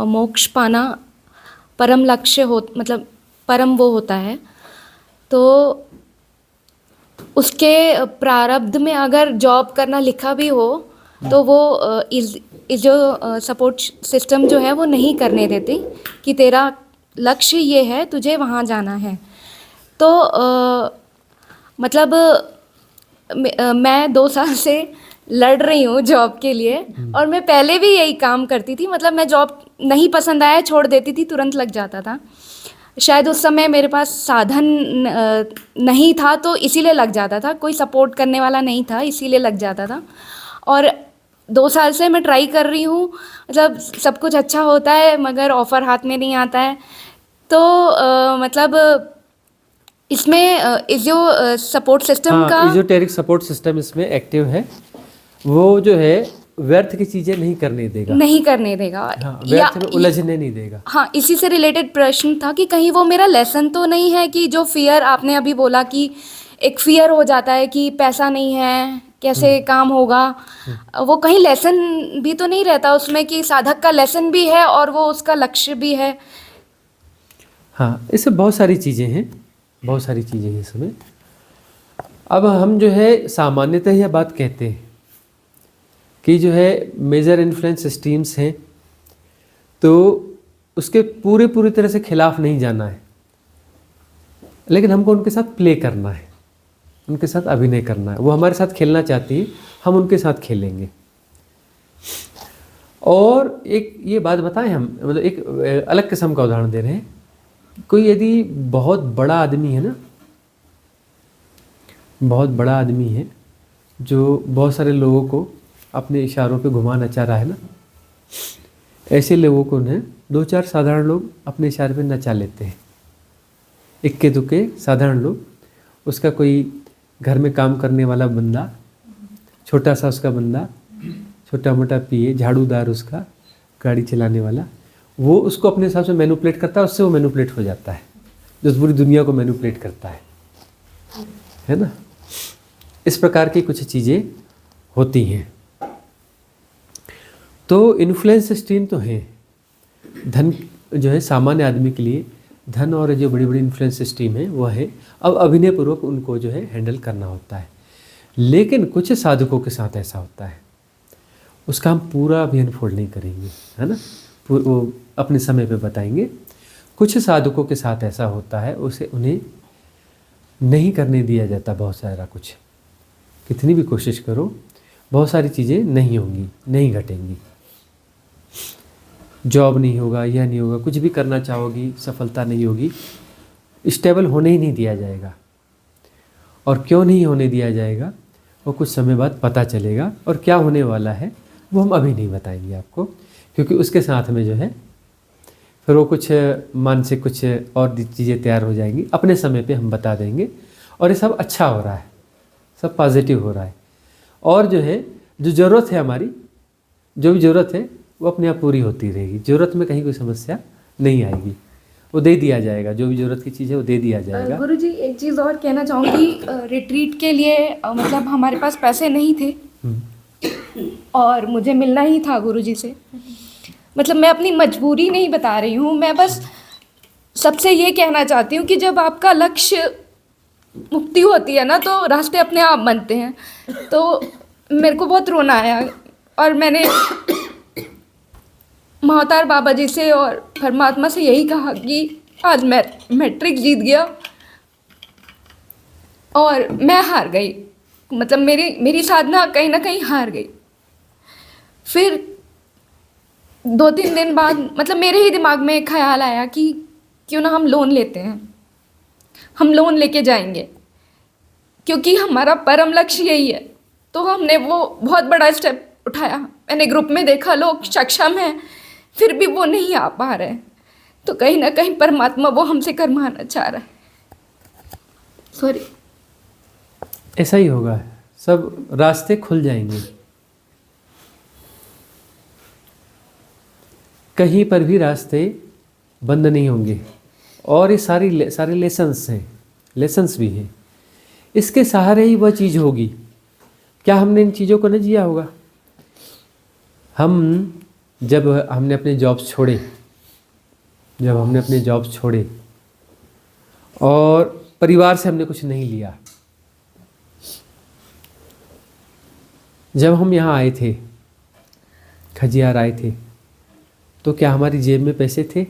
मोक्ष पाना परम लक्ष्य हो, मतलब परम वो होता है, तो उसके प्रारब्ध में अगर जॉब करना लिखा भी हो तो वो जो सपोर्ट सिस्टम जो है वो नहीं करने देती कि तेरा लक्ष्य ये है, तुझे वहाँ जाना है। तो मतलब मैं 2 साल से लड़ रही हूँ जॉब के लिए, और मैं पहले भी यही काम करती थी। मतलब मैं जॉब नहीं पसंद आया छोड़ देती थी, तुरंत लग जाता था। शायद उस समय मेरे पास साधन नहीं था तो इसीलिए लग जाता था, कोई सपोर्ट करने वाला नहीं था इसीलिए लग जाता था। और 2 साल से मैं ट्राई कर रही हूँ, मतलब सब कुछ अच्छा होता है मगर ऑफ़र हाथ में नहीं आता है। तो मतलब इसमें इस जो सपोर्ट सिस्टम
हाँ,
का
इजोटेरिक सपोर्ट सिस्टम इसमें एक्टिव है। वो जो है व्यर्थ की चीज़ें नहीं करने देगा।
नहीं करने देगा।
हाँ, व्यर्थ में उलझने नहीं देगा।
हाँ, इसी से रिलेटेड प्रश्न था कि कहीं वो मेरा लेसन तो नहीं है, कि जो फियर आपने अभी बोला कि एक फियर हो जाता है कि पैसा नहीं है कैसे काम होगा, वो कहीं लेसन भी तो नहीं रहता उसमें, कि साधक का लेसन भी है और वो उसका लक्ष्य भी है।
हाँ, इससे बहुत सारी चीज़ें हैं, बहुत सारी चीज़ें हैं इसमें। अब हम जो है सामान्यतः यह बात कहते हैं कि जो है मेजर इन्फ्लुएंस सिस्टम्स हैं, तो उसके पूरी तरह से खिलाफ नहीं जाना है, लेकिन हमको उनके साथ प्ले करना है, उनके साथ अभिनय करना है। वो हमारे साथ खेलना चाहती है, हम उनके साथ खेलेंगे। और एक ये बात बताएं, हम मतलब एक अलग किस्म का उदाहरण दे रहे हैं। कोई यदि बहुत बड़ा आदमी है ना, बहुत बड़ा आदमी है जो बहुत सारे लोगों को अपने इशारों पे घुमाना चाह रहा है ना, ऐसे लोगों को ने 2-4 साधारण लोग अपने इशारे पे नचा लेते हैं। इक्के दुक्के साधारण लोग, उसका कोई घर में काम करने वाला बंदा, छोटा सा उसका बंदा, छोटा मोटा पिए, झाड़ूदार उसका, गाड़ी चलाने वाला, वो उसको अपने हिसाब से मैनिपुलेट करता है, उससे वो मैनिपुलेट हो जाता है, जो पूरी दुनिया को मैनिपुलेट करता है ना। इस प्रकार की कुछ चीज़ें होती हैं। तो इन्फ्लुएंस स्ट्रीम तो है, धन जो है सामान्य आदमी के लिए धन और जो बड़ी बड़ी इन्फ्लुएंस स्ट्रीम है वो है। अब अभिनय पूर्वक उनको जो है हैंडल करना होता है। लेकिन कुछ साधकों के साथ ऐसा होता है, उसका हम पूरा अभी अनफोल्ड नहीं करेंगे, है ना, वो अपने समय पे बताएंगे। कुछ साधकों के साथ ऐसा होता है, उसे उन्हें नहीं करने दिया जाता बहुत सारा कुछ। कितनी भी कोशिश करो, बहुत सारी चीज़ें नहीं होंगी, नहीं घटेंगी। जॉब नहीं होगा, यह नहीं होगा, कुछ भी करना चाहोगी सफलता नहीं होगी, स्टेबल होने ही नहीं दिया जाएगा। और क्यों नहीं होने दिया जाएगा वो कुछ समय बाद पता चलेगा, और क्या होने वाला है वो हम अभी नहीं बताएंगे आपको, क्योंकि उसके साथ में जो है फिर वो कुछ मानसिक कुछ और चीज़ें तैयार हो जाएंगी। अपने समय पे हम बता देंगे। और ये सब अच्छा हो रहा है, सब पॉजिटिव हो रहा है। और जो है जो ज़रूरत है हमारी, जो भी ज़रूरत है वो अपने आप पूरी होती रहेगी। ज़रूरत में कहीं कोई समस्या नहीं आएगी, वो दे दिया जाएगा। जो भी ज़रूरत की चीज़ है वो दे दिया जाएगा।
गुरुजी एक चीज़ और कहना चाहूँगी, रिट्रीट के लिए मतलब हमारे पास पैसे नहीं थे और मुझे मिलना ही था गुरुजी से। मतलब मैं अपनी मजबूरी नहीं बता रही हूँ, मैं बस सबसे ये कहना चाहती हूँ कि जब आपका लक्ष्य मुक्ति होती है ना, तो रास्ते अपने आप बनते हैं। तो मेरे को बहुत रोना आया और मैंने महाअवतार बाबा जी से और परमात्मा से यही कहा कि आज मैं मैट्रिक जीत गया और मैं हार गई। मतलब मेरी साधना कहीं ना कहीं हार गई। फिर 2-3 दिन बाद मतलब मेरे ही दिमाग में एक ख्याल आया कि क्यों ना हम लोन लेते हैं, हम लोन लेके जाएंगे, क्योंकि हमारा परम लक्ष्य यही है। तो हमने वो बहुत बड़ा स्टेप उठाया। मैंने ग्रुप में देखा लोग सक्षम हैं, फिर भी वो नहीं आ पा रहे, तो कहीं ना कहीं परमात्मा वो हमसे करवाना चाह रहा है। सॉरी।
ऐसा ही होगा, सब रास्ते खुल जाएंगे, कहीं पर भी रास्ते बंद नहीं होंगे। और ये सारे लेसन्स हैं, लेसन्स भी हैं, इसके सहारे ही वह चीज़ होगी। क्या हमने इन चीज़ों को नहीं जिया होगा? हम जब हमने अपने जॉब्स छोड़े, और परिवार से हमने कुछ नहीं लिया, जब हम यहाँ आए थे, खजियार आए थे, तो क्या हमारी जेब में पैसे थे?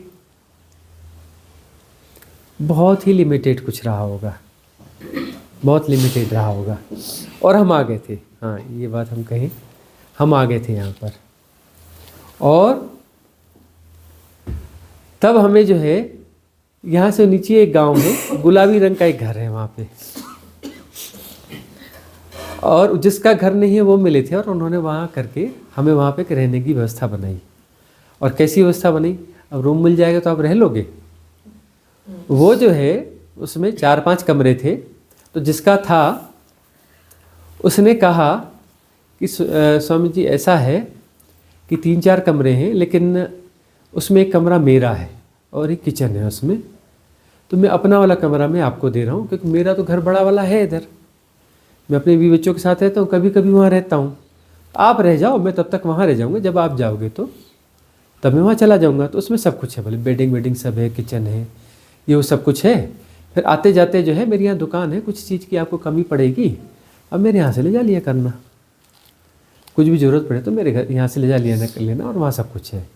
बहुत ही लिमिटेड कुछ रहा होगा, बहुत लिमिटेड रहा होगा। और हम आ गए थे, हाँ ये बात हम कहें, हम आ गए थे यहाँ पर। और तब हमें जो है यहाँ से नीचे एक गांव है, गुलाबी रंग का एक घर है वहाँ पे, और जिसका घर नहीं है वो मिले थे, और उन्होंने वहाँ करके हमें वहाँ पे रहने की व्यवस्था बनाई। और कैसी व्यवस्था बनी, अब रूम मिल जाएगा तो आप रह लोगे। वो जो है उसमें 4-5 कमरे थे, तो जिसका था उसने कहा कि स्वामी जी ऐसा है कि 3-4 कमरे हैं, लेकिन उसमें एक कमरा मेरा है और एक किचन है उसमें, तो मैं अपना वाला कमरा मैं आपको दे रहा हूँ, क्योंकि मेरा तो घर बड़ा वाला है इधर, मैं अपने बीवी बच्चों के साथ रहता हूँ, कभी कभी वहाँ रहता हूँ, आप रह जाओ, मैं तब तक वहाँ रह जाऊँगा, जब आप जाओगे तो तब मैं वहाँ चला जाऊँगा। तो उसमें सब कुछ है, बोले बेडिंग वेडिंग सब है, किचन है, ये वो सब कुछ है। फिर आते जाते जो है मेरी यहाँ दुकान है, कुछ चीज़ की आपको कमी पड़ेगी, अब मेरे यहाँ से ले जा लिया करना, कुछ भी ज़रूरत पड़े तो मेरे घर यहाँ से ले जा लिया कर लेना, और वहाँ सब कुछ है।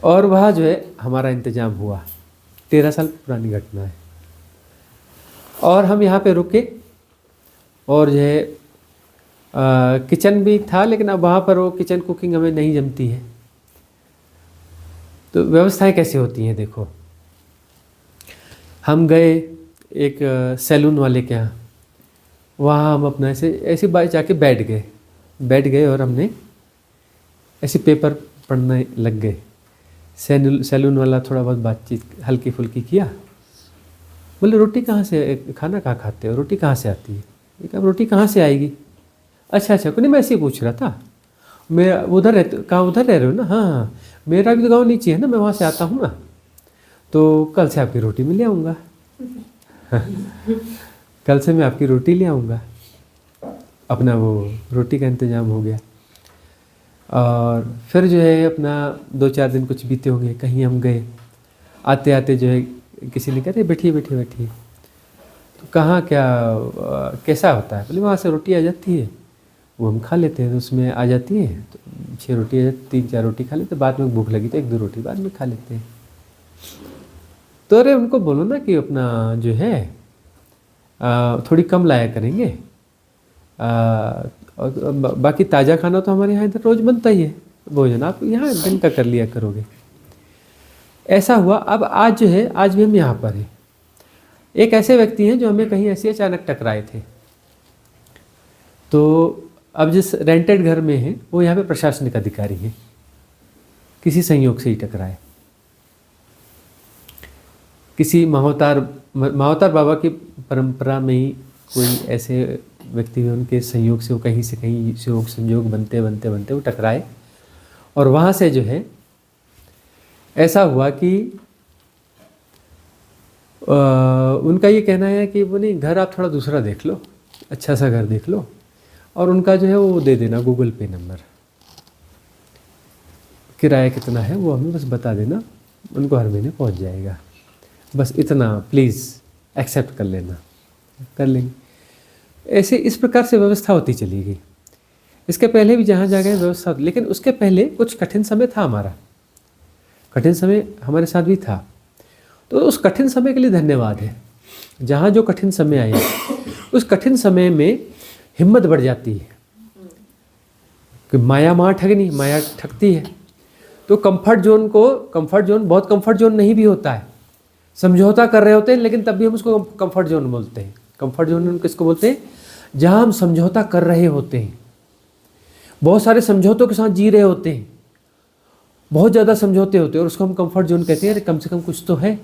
और वहाँ जो है हमारा इंतज़ाम हुआ, 13 साल पुरानी घटना है। और हम यहाँ पे रुके, और जो है किचन भी था, लेकिन अब वहाँ पर वो किचन कुकिंग हमें नहीं जमती है। तो व्यवस्थाएं कैसे होती हैं देखो, हम गए एक सैलून वाले के यहाँ, वहाँ हम अपना ऐसे बाई जाके बैठ गए और हमने ऐसे पेपर पढ़ने लग गए। सैलून वाला थोड़ा बहुत बातचीत हल्की फुल्की किया, बोले रोटी कहाँ से, खाना कहाँ खाते हो, रोटी कहाँ से आती है, अब रोटी कहाँ से आएगी, अच्छा नहीं मैं ऐसे ही पूछ रहा था, मैं उधर रहते, कहाँ उधर रह रहे हो ना, हाँ मेरा भी तो गाँव नीचे है ना, मैं वहाँ से आता हूँ ना, तो कल से आपकी रोटी मैं ले आऊँगा कल से मैं आपकी रोटी ले आऊँगा। अपना वो रोटी का इंतज़ाम हो गया। और फिर जो है अपना 2-4 दिन कुछ बीते होंगे, कहीं हम गए, आते आते जो है किसी ने कहते बैठिए, तो कहाँ क्या कैसा होता है, बोले वहाँ से रोटी आ जाती है, वो हम खा लेते हैं, तो उसमें आ जाती है, तो 6 रोटी आ जाती, 3-4 रोटी खा लेते, बाद में भूख लगी तो 1-2 रोटी बाद में खा लेते हैं। तो अरे उनको बोलो ना कि अपना जो है थोड़ी कम लाया करेंगे, और बाकी ताज़ा खाना तो हमारे यहाँ इधर रोज़ बनता ही है, भोजन आप यहाँ दिन का कर लिया करोगे। ऐसा हुआ। अब आज जो है, आज भी हम यहाँ पर हैं। एक ऐसे व्यक्ति हैं जो हमें कहीं ऐसे अचानक टकराए थे, तो अब जिस रेंटेड घर में है वो यहाँ पे प्रशासनिक अधिकारी हैं, किसी संयोग से ही टकराए। किसी महावतार बाबा की परंपरा में ही कोई ऐसे व्यक्ति हुए, उनके संयोग से वो कहीं से कहीं संयोग बनते वो टकराए। और वहाँ से जो है ऐसा हुआ कि उनका ये कहना है कि वो नहीं, घर आप थोड़ा दूसरा देख लो, अच्छा सा घर देख लो, और उनका जो है वो दे देना गूगल पे नंबर, किराया कितना है वो हमें बस बता देना, उनको हर महीने पहुंच जाएगा, बस इतना प्लीज़ एक्सेप्ट कर लेना, कर लेंगे। ऐसे इस प्रकार से व्यवस्था होती चली गई। इसके पहले भी जहाँ जगह व्यवस्था, लेकिन उसके पहले कुछ कठिन समय था, हमारा कठिन समय हमारे साथ भी था। तो उस कठिन समय के लिए धन्यवाद है। जहाँ जो कठिन समय आया, उस कठिन समय में हिम्मत बढ़ जाती है कि माया माँ ठगनी, माया ठगती है। तो कंफर्ट जोन बहुत कंफर्ट जोन नहीं भी होता है, समझौता कर रहे होते हैं, लेकिन तब भी हम उसको कंफर्ट जोन बोलते हैं। कंफर्ट जोन किसको बोलते हैं? जहाँ हम समझौता कर रहे होते हैं, बहुत सारे समझौतों के साथ जी रहे होते हैं, बहुत ज़्यादा समझौते होते हैं, और उसको हम कंफर्ट जोन कहते हैं। अरे कम से कम कुछ तो है,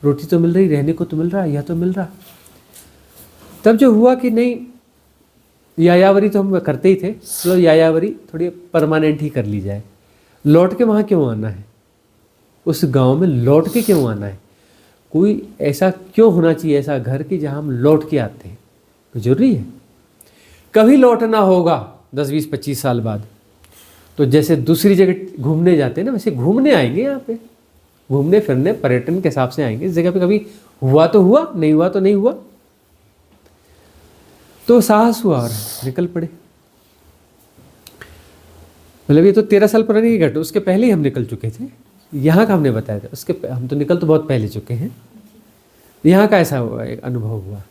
रोटी तो मिल रही, रहने को तो मिल रहा, यह तो मिल रहा। तब जो हुआ कि नहीं, यायावरी तो हम करते ही थे, तो यायावरी थोड़ी परमानेंट ही कर ली जाए। लौट के वहाँ क्यों आना है, उस गांव में लौट के क्यों आना है? कोई ऐसा क्यों होना चाहिए, ऐसा घर कि जहाँ हम लौट के आते हैं? तो जरूरी है, कभी लौटना होगा 10-20-25 साल बाद, तो जैसे दूसरी जगह घूमने जाते हैं ना, वैसे घूमने आएंगे। यहाँ पे घूमने फिरने पर्यटन के हिसाब से आएंगे। इस जगह पे कभी हुआ तो हुआ, नहीं हुआ तो नहीं हुआ। तो साहस हुआ और निकल पड़े। मतलब ये तो 13 साल पुरानी की घटना, उसके पहले ही हम निकल चुके थे। यहाँ का हमने बताया था, उसके हम तो निकल तो बहुत पहले चुके हैं। यहाँ का ऐसा हुआ, एक अनुभव हुआ।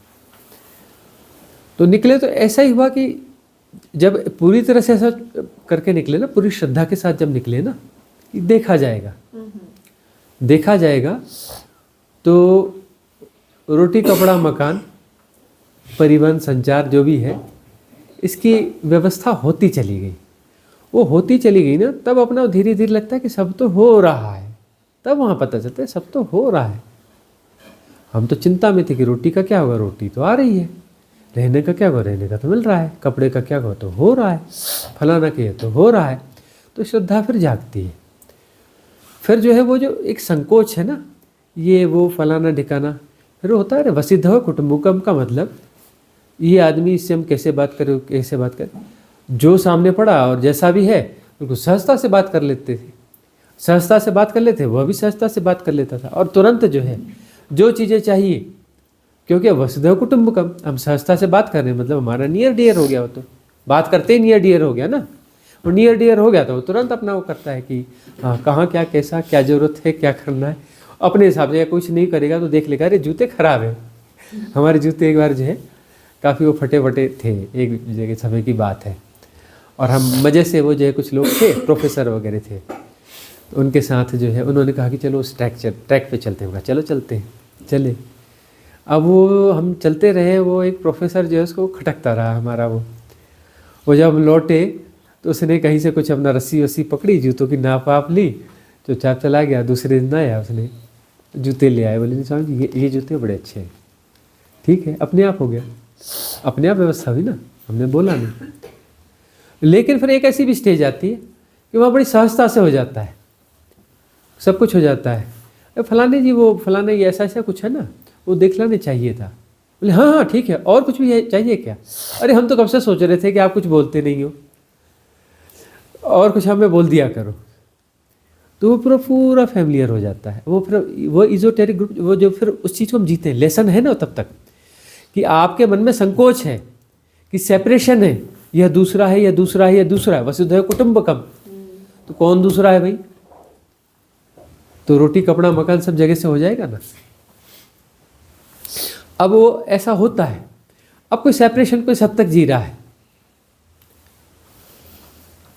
तो निकले तो ऐसा ही हुआ कि जब पूरी तरह से ऐसा करके निकले ना, पूरी श्रद्धा के साथ जब निकले ना, कि देखा जाएगा, देखा जाएगा, तो रोटी कपड़ा मकान परिवहन संचार जो भी है इसकी व्यवस्था होती चली गई। वो होती चली गई ना, तब अपना धीरे धीरे लगता है कि सब तो हो रहा है, तब वहाँ पता चलता है सब तो हो रहा है। हम तो चिंता में थे कि रोटी का क्या होगा, रोटी तो आ रही है, रहने का क्या होगा, रहने का तो मिल रहा है, कपड़े का क्या होगा तो हो रहा है, फलाना के तो हो रहा है। तो श्रद्धा फिर जागती है। फिर जो है वो जो एक संकोच है ना, ये वो फलाना ठिकाना, फिर होता है वसिद्धव कुटुम्बकम का मतलब ये आदमी, इससे हम कैसे बात करें, कैसे बात करें, जो सामने पड़ा और जैसा भी है बिल्कुल सहजता से बात कर लेते थे, सहजता से बात कर लेते, वह भी सहजता से बात कर लेता था। और तुरंत जो है जो चीज़ें चाहिए, क्योंकि वसुधैव कुटुम्बकम, हम सहजता से बात कर रहे हैं, मतलब हमारा नियर डियर हो गया। वो तो बात करते ही नियर डियर हो गया ना, वो नियर डियर हो गया तो वो तुरंत अपना वो करता है कि हाँ कहाँ क्या कैसा क्या ज़रूरत है, क्या करना है, अपने हिसाब से। कुछ नहीं करेगा तो देख लेगा अरे जूते खराब है। हमारे जूते एक बार जो है काफ़ी वो फटे फटे थे, एक जगह समय की बात है, और हम मज़े से वो जो है कुछ लोग थे, प्रोफेसर वगैरह थे, तो उनके साथ जो है उन्होंने कहा कि चलो उस ट्रैक पे चलते हैं। चलो चलते हैं, चले। अब वो हम चलते रहे, वो एक प्रोफेसर जो है उसको खटकता रहा हमारा। वो जब हम लौटे तो उसने कहीं से कुछ अपना रस्सी वस्सी पकड़ी, जूतों की नाप आप ली, चुपचाप चला गया। दूसरे दिन आया, उसने जूते ले आए, बोले स्वामी जी ये जूते बड़े अच्छे हैं। ठीक है, अपने आप हो गया, अपने आप व्यवस्था हुई ना, हमने बोला नहीं। लेकिन फिर एक ऐसी भी स्टेज आती है कि वहाँ बड़ी सहजता से हो जाता है, सब कुछ हो जाता है। फलाने जी वो फलाने ये ऐसा ऐसा कुछ है ना, वो देख लेना चाहिए था। बोले हाँ हाँ ठीक है, और कुछ भी चाहिए क्या? अरे हम तो कब से सोच रहे थे कि आप कुछ बोलते नहीं हो, और कुछ हमें बोल दिया करो। तो वो पूरा फैमिलियर हो जाता है। वो फिर वो इजोटेरिक ग्रुप, वो जो फिर उस चीज़ को हम जीते हैं, लेसन है ना तब तक कि आपके मन में संकोच है कि सेपरेशन है, यह दूसरा है, यह दूसरा है, यह दूसरा है, वसुधैव कुटुम्बकम। तो कौन दूसरा है भाई? तो रोटी कपड़ा मकान सब जगह से हो जाएगा ना। अब वो ऐसा होता है, अब कोई सेपरेशन कोई हद तक जी रहा है।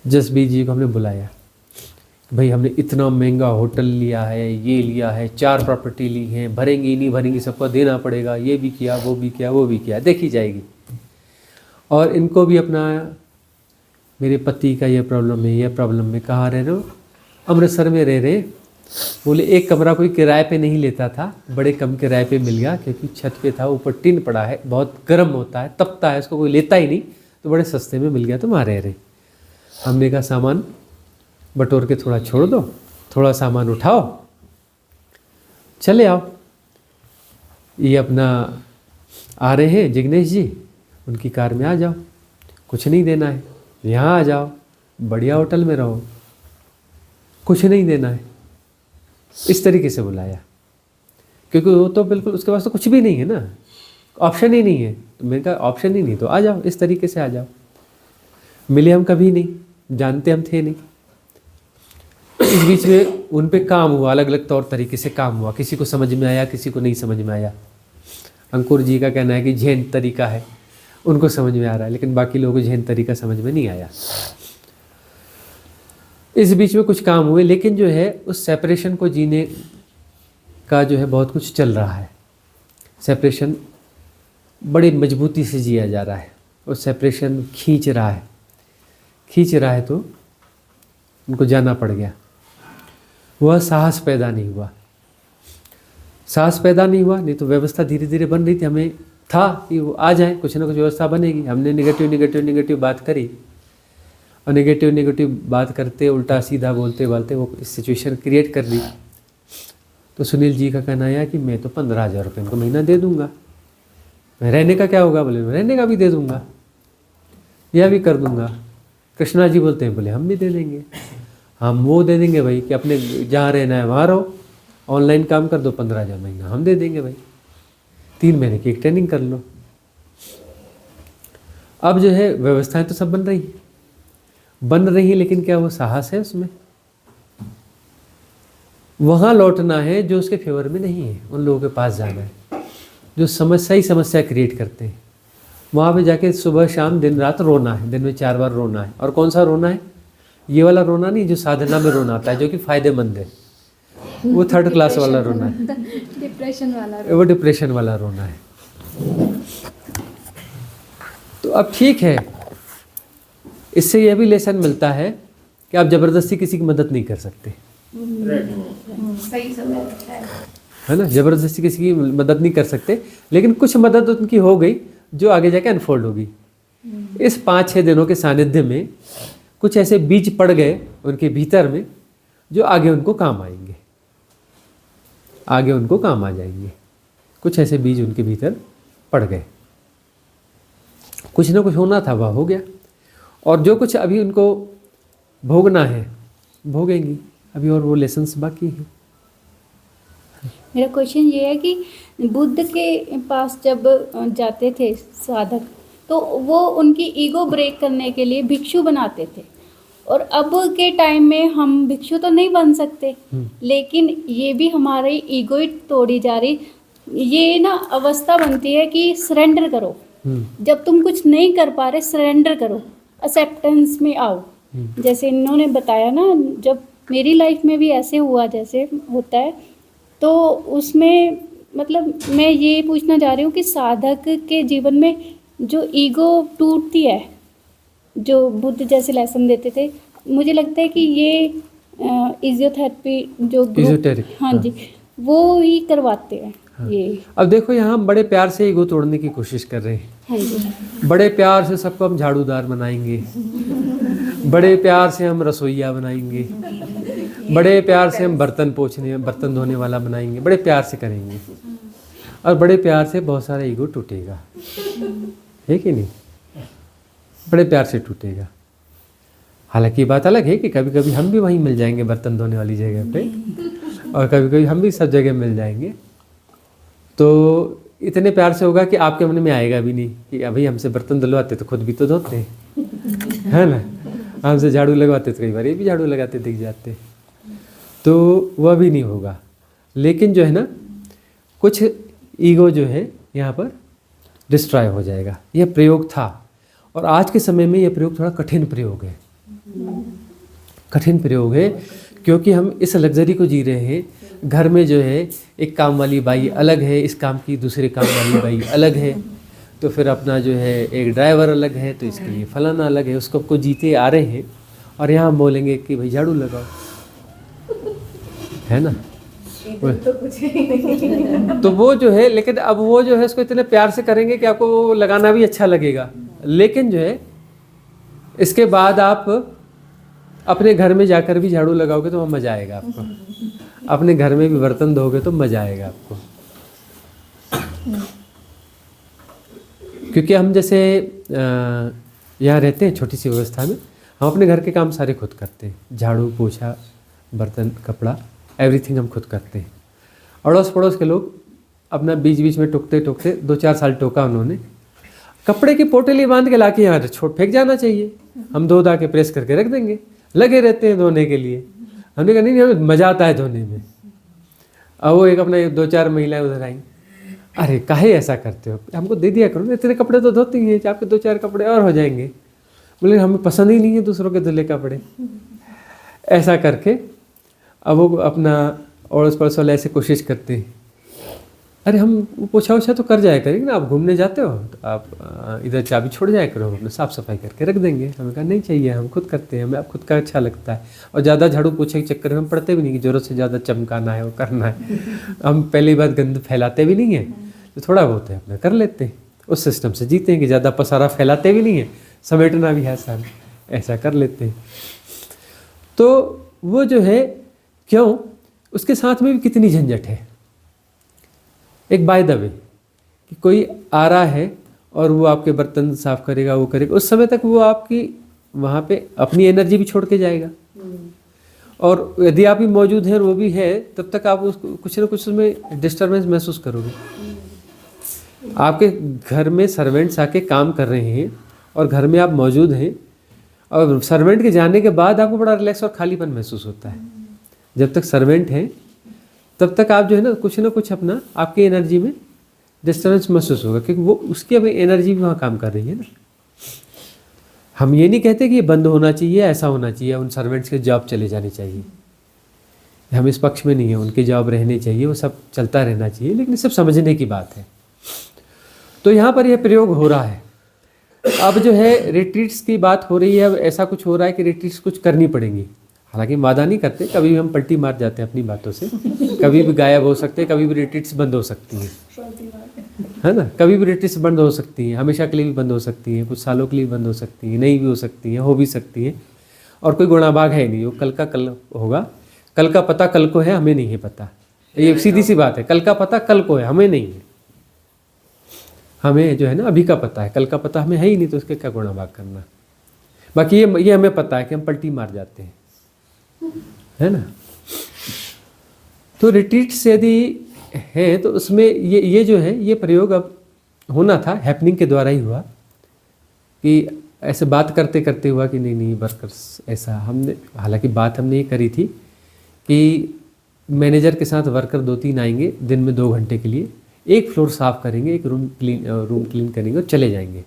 जसबीर जी को हमने बुलाया, भाई हमने इतना महंगा होटल लिया है, ये लिया है, 4 प्रॉपर्टी ली हैं, भरेंगी नहीं भरेंगी, सबको देना पड़ेगा, ये भी किया, वो भी किया, वो भी किया, देखी जाएगी। और इनको भी अपना, मेरे पति का ये प्रॉब्लम है, ये प्रॉब्लम है। कहाँ रह रहे हो? अमृतसर में रह रहे। बोले एक कमरा कोई किराए पे नहीं लेता था, बड़े कम किराए पे मिल गया, क्योंकि छत पे था, ऊपर टिन पड़ा है, बहुत गर्म होता है, तपता है, इसको कोई लेता ही नहीं, तो बड़े सस्ते में मिल गया, तो वहाँ रह रहे। हमने कहा सामान बटोर के थोड़ा छोड़ दो, थोड़ा सामान उठाओ, चले आओ। ये अपना आ रहे हैं जिग्नेश जी, उनकी कार में आ जाओ, कुछ नहीं देना है, यहाँ आ जाओ, बढ़िया होटल में रहो, कुछ नहीं देना है। इस तरीके से बुलाया, क्योंकि वो तो बिल्कुल उसके पास तो कुछ भी नहीं है ना, ऑप्शन ही नहीं है। तो मैंने कहा ऑप्शन ही नहीं तो आ जाओ, इस तरीके से आ जाओ। मिले हम कभी नहीं, जानते हम थे नहीं। इस बीच में उन पे काम हुआ, अलग अलग तौर तरीके से काम हुआ, किसी को समझ में आया, किसी को नहीं समझ में आया। अंकुर जी का कहना है कि जैन तरीका है, उनको समझ में आ रहा है, लेकिन बाकी लोगों को जैन तरीका समझ में नहीं आया। इस बीच में कुछ काम हुए, लेकिन जो है उस सेपरेशन को जीने का जो है बहुत कुछ चल रहा है। सेपरेशन बड़ी मजबूती से जिया जा रहा है, और सेपरेशन खींच रहा है, तो उनको जाना पड़ गया। वह साहस पैदा नहीं हुआ, नहीं तो व्यवस्था धीरे धीरे बन रही थी। हमें था कि वो आ जाए, कुछ ना कुछ व्यवस्था बनेगी। हमने निगेटिव बात करी, और निगेटिव बात करते, उल्टा सीधा बोलते वो सिचुएशन क्रिएट कर दी। तो सुनील जी का कहना आया कि मैं तो 15,000 रुपये उनको महीना दे दूंगा, मैं रहने का क्या होगा? बोले मैं रहने का भी दे दूंगा, यह भी कर दूंगा। कृष्णा जी बोलते हैं, बोले हम भी दे देंगे, हम वो दे देंगे भाई कि अपने जहाँ रहना है वहाँ रहो, ऑनलाइन काम कर दो, 15,000 महीना हम दे देंगे भाई, 3 महीने की एक ट्रेनिंग कर लो। अब जो है व्यवस्थाएं तो सब बन रही हैं, लेकिन क्या वो साहस है उसमें? वहाँ लौटना है जो उसके फेवर में नहीं है, उन लोगों के पास जाना है। जो समस्या ही समस्या क्रिएट करते हैं। वहाँ पे जाके सुबह शाम दिन रात रोना है, दिन में 4 बार रोना है। और कौन सा रोना है? ये वाला रोना नहीं जो साधना में रोना आता है, जो कि फ़ायदेमंद है, वो 3rd क्लास वाला रोना है,
डिप्रेशन वाला
वो डिप्रेशन वाला रोना है। तो अब ठीक है, इससे यह भी लेसन मिलता है कि आप ज़बरदस्ती किसी की मदद नहीं कर सकते, है ना। ज़बरदस्ती किसी की मदद नहीं कर सकते, लेकिन कुछ मदद उनकी हो गई जो आगे जाके अनफोल्ड होगी। इस 5-6 दिनों के सानिध्य में कुछ ऐसे बीज पड़ गए उनके भीतर में जो आगे उनको काम आएंगे, आगे उनको काम आ जाएंगे। कुछ ऐसे बीज उनके भीतर पड़ गए, कुछ ना कुछ होना था, वह हो गया। और जो कुछ अभी उनको भोगना है भोगेंगी, अभी और वो लेसन्स बाकी हैं।
मेरा क्वेश्चन ये है कि बुद्ध के पास जब जाते थे साधक, तो वो उनकी ईगो ब्रेक करने के लिए भिक्षु बनाते थे, और अब के टाइम में हम भिक्षु तो नहीं बन सकते, लेकिन ये भी हमारी ईगो ही तोड़ी जा रही। ये ना अवस्था बनती है कि सरेंडर करो, जब तुम कुछ नहीं कर पा रहे सरेंडर करो, एक्सेप्टेंस में आओ। जैसे इन्होंने बताया ना, जब मेरी लाइफ में भी ऐसे हुआ जैसे होता है, तो उसमें मतलब मैं ये पूछना चाह रही हूँ कि साधक के जीवन में जो ईगो टूटती है, जो बुद्ध जैसे लेसन देते थे, मुझे लगता है कि ये इजियोथेरेपी जो ग्रुप, हाँ जी, वो ही करवाते हैं। हाँ। ये
अब देखो, यहाँ हम बड़े प्यार से ईगो तोड़ने की कोशिश कर रहे हैं।
हाँ जी,
बड़े प्यार से सबको हम झाड़ूदार बनाएंगे, बड़े प्यार से हम रसोईया बनाएंगे, बड़े प्यार से हम बर्तन धोने वाला बनाएंगे, बड़े प्यार से करेंगे, और बड़े प्यार से बहुत सारा ईगो टूटेगा, है कि नहीं? बड़े प्यार से टूटेगा। हालांकि बात अलग है कि कभी कभी हम भी वहीं मिल जाएंगे बर्तन धोने वाली जगह पे, और कभी कभी हम भी सब जगह मिल जाएंगे। तो इतने प्यार से होगा कि आपके मन में आएगा भी नहीं कि अभी हमसे बर्तन धुलवाते तो खुद भी तो धोते हैं, है ना। हमसे झाड़ू लगवाते तो कई बार ये भी झाड़ू लगाते दिख जाते, तो वह भी नहीं होगा। लेकिन जो है ना, कुछ ईगो जो है यहाँ पर डिस्ट्रॉय हो जाएगा। यह प्रयोग था, और आज के समय में यह प्रयोग थोड़ा कठिन प्रयोग है, कठिन प्रयोग है, क्योंकि हम इस लग्जरी को जी रहे हैं। घर में जो है एक काम वाली बाई अलग है, इस काम की दूसरे काम वाली बाई अलग है, तो फिर अपना जो है एक ड्राइवर अलग है, तो इसके लिए फलाना अलग है, उसको आपको जीते आ रहे हैं। और यहाँ हम बोलेंगे कि भाई झाड़ू लगाओ, है ना। तो वो जो है, लेकिन अब वो जो है उसको इतने प्यार से करेंगे कि आपको वो लगाना भी अच्छा लगेगा। लेकिन जो है इसके बाद आप अपने घर में जाकर भी झाड़ू लगाओगे तो वहाँ मज़ा आएगा आपको, अपने घर में भी बर्तन धोगे तो मज़ा आएगा आपको। क्योंकि हम जैसे यहाँ रहते हैं छोटी सी व्यवस्था में, हम अपने घर के काम सारे खुद करते हैं, झाड़ू पोछा बर्तन कपड़ा एवरीथिंग हम खुद करते हैं। अड़ोस पड़ोस के लोग अपना बीच बीच में टोकते टोकते 2-4 साल टोका उन्होंने, कपड़े की पोटली बांध के लाके यहाँ छोड़ फेंक जाना चाहिए, हम धो धा के प्रेस करके रख देंगे, लगे रहते हैं धोने के लिए। हमने कहा नहीं हमें मज़ा आता है धोने में। अब वो एक अपना 2-4 महिलाएं उधर आई, अरे काहे ऐसा करते हो, हमको दे दिया करो, इतने कपड़े तो धोते ही हैं, आपके 2-4 कपड़े और हो जाएंगे। बोले हमें पसंद ही नहीं है दूसरों के धुले कपड़े। ऐसा करके अब वो अपना अड़ोस पड़ोस वाले ऐसे कोशिश करते हैं, अरे हम पोछा ओछा तो कर जाया करेंगे ना, आप घूमने जाते हो तो आप इधर चाबी छोड़ जाया करो, हम अपने साफ़ सफाई करके रख देंगे। हमें कहा नहीं चाहिए, हम खुद करते हैं, हमें आप खुद का अच्छा लगता है, और ज़्यादा झाड़ू पोछे के चक्कर में हम पड़ते भी नहीं कि ज़रूरत से ज़्यादा चमकाना है वो करना है। हम पहली बात गंद फैलाते भी नहीं हैं, तो थोड़ा बहुत है अपना कर लेते हैं, उस सिस्टम से जीते हैं कि ज़्यादा पसारा फैलाते भी नहीं हैं, समेटना भी है आसान, ऐसा कर लेते हैं। तो वो जो है क्यों, उसके साथ में भी कितनी झंझट है। एक बाय द वे कि कोई आ रहा है और वो आपके बर्तन साफ करेगा, वो करेगा, उस समय तक वो आपकी वहाँ पे अपनी एनर्जी भी छोड़ के जाएगा, और यदि आप भी मौजूद हैं और वो भी है, तब तक आप उसको कुछ ना कुछ उसमें डिस्टर्बेंस महसूस करोगे। आपके घर में सर्वेंट्स आके काम कर रहे हैं और घर में आप मौजूद हैं, और सर्वेंट के जाने के बाद आपको बड़ा रिलैक्स और खालीपन महसूस होता है। जब तक सर्वेंट हैं तब तक आप जो है ना कुछ अपना आपकी एनर्जी में डिस्टर्बेंस महसूस होगा, क्योंकि वो उसकी अभी एनर्जी भी वहाँ काम कर रही है ना। हम ये नहीं कहते कि ये बंद होना चाहिए, ऐसा होना चाहिए, उन सर्वेंट्स के जॉब चले जाने चाहिए, हम इस पक्ष में नहीं है, उनके जॉब रहने चाहिए, वो सब चलता रहना चाहिए, लेकिन सब समझने की बात है। तो यहाँ पर यह प्रयोग हो रहा है। अब जो है रिट्रीट्स की बात हो रही है, अब ऐसा कुछ हो रहा है कि रिट्रीट्स कुछ करनी पड़ेंगी। हालांकि वादा नहीं करते, कभी भी हम पलटी मार जाते हैं अपनी बातों से, कभी भी गायब हो सकते हैं, कभी भी रिट्रीट्स बंद हो सकती हैं, है ना। कभी भी रिट्रीट्स बंद हो सकती हैं, हमेशा के लिए भी बंद हो सकती हैं, कुछ सालों के लिए बंद हो सकती हैं, नहीं भी हो सकती हैं, हो भी सकती हैं। और कोई गुणाभाग है नहीं, वो कल का कल होगा। कल का पता कल को है, हमें नहीं है पता। ये सीधी सी बात है, कल का पता कल को है, हमें नहीं है। हमें जो है ना अभी का पता है, कल का पता हमें है ही नहीं, तो उसके क्या गुणाभाग करना। बाकी ये हमें पता है कि हम पलटी मार जाते हैं, है ना। तो रिट्रीट से यदि है तो उसमें ये जो है ये प्रयोग अब होना था, हैपनिंग के द्वारा ही हुआ कि ऐसे बात करते करते हुआ कि नहीं वर्कर्स ऐसा। हमने हालांकि बात हमने ये करी थी कि मैनेजर के साथ वर्कर 2-3 आएंगे दिन में 2 घंटे के लिए, एक फ्लोर साफ करेंगे, एक रूम क्लीन करेंगे और चले जाएंगे।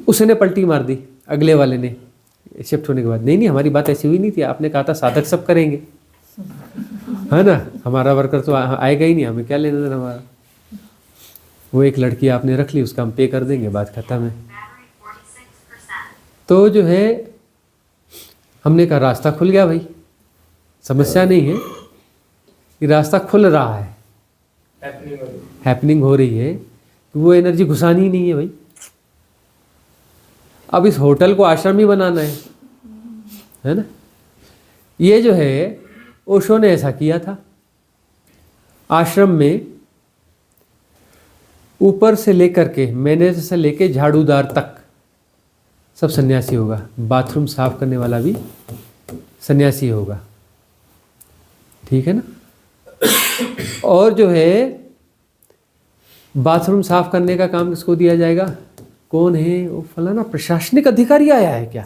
उसने पलटी मार दी अगले वाले ने शिफ्ट होने के बाद, नहीं हमारी बात ऐसी हुई नहीं थी, आपने कहा था साधक सब करेंगे, है ना, हमारा वर्कर तो आएगा ही नहीं, हमें क्या लेना देना हमारा। वो एक लड़की आपने रख ली, उसका हम पे कर देंगे, बात खत्म है। तो जो है हमने कहा रास्ता खुल गया भाई, समस्या नहीं है, ये रास्ता खुल रहा है, हैपनिंग हो रही है, वो एनर्जी घुसानी ही नहीं है भाई। अब इस होटल को आश्रम ही बनाना है ना। ये जो है ओशो ने ऐसा किया था, आश्रम में ऊपर से लेकर के मैनेजर से लेके झाड़ूदार तक सब सन्यासी होगा, बाथरूम साफ करने वाला भी सन्यासी होगा, ठीक है ना। और जो है बाथरूम साफ करने का काम किसको दिया जाएगा, कौन है वो, फलाना प्रशासनिक अधिकारी आया है क्या,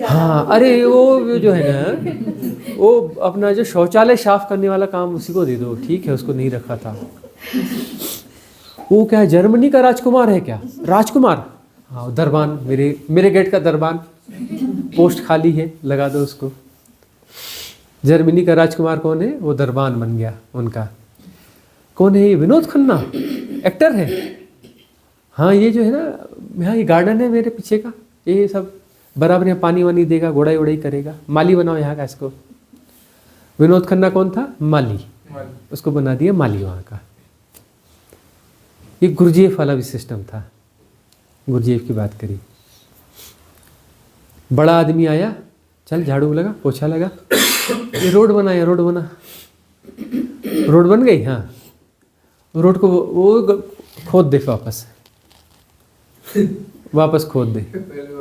हाँ, अरे वो जो है ना वो अपना जो शौचालय साफ करने वाला काम उसी को दे दो, ठीक है, उसको नहीं रखा था। वो क्या है, जर्मनी का राजकुमार है क्या, राजकुमार, हाँ दरबान, मेरे गेट का दरबान, पोस्ट खाली है, लगा दो उसको। जर्मनी का राजकुमार कौन है, वो दरबान बन गया उनका। कौन है ये, विनोद खन्ना, एक्टर है। हाँ ये जो है ना, यहाँ ये गार्डन है मेरे पीछे का, ये सब बराबर यहाँ पानी वानी देगा, गोड़ाई वोड़ाई करेगा, माली बनाओ यहाँ का इसको। विनोद खन्ना कौन था, माली, उसको बना दिया माली वहाँ का। ये गुरुजीएफ वाला भी सिस्टम था, गुरुजीएफ की बात करी। बड़ा आदमी आया, चल झाड़ू लगा, पोछा लगा, ये रोड बनाया, रोड बन गई, हाँ रोड को वो खोद दे, वापस खोद दे,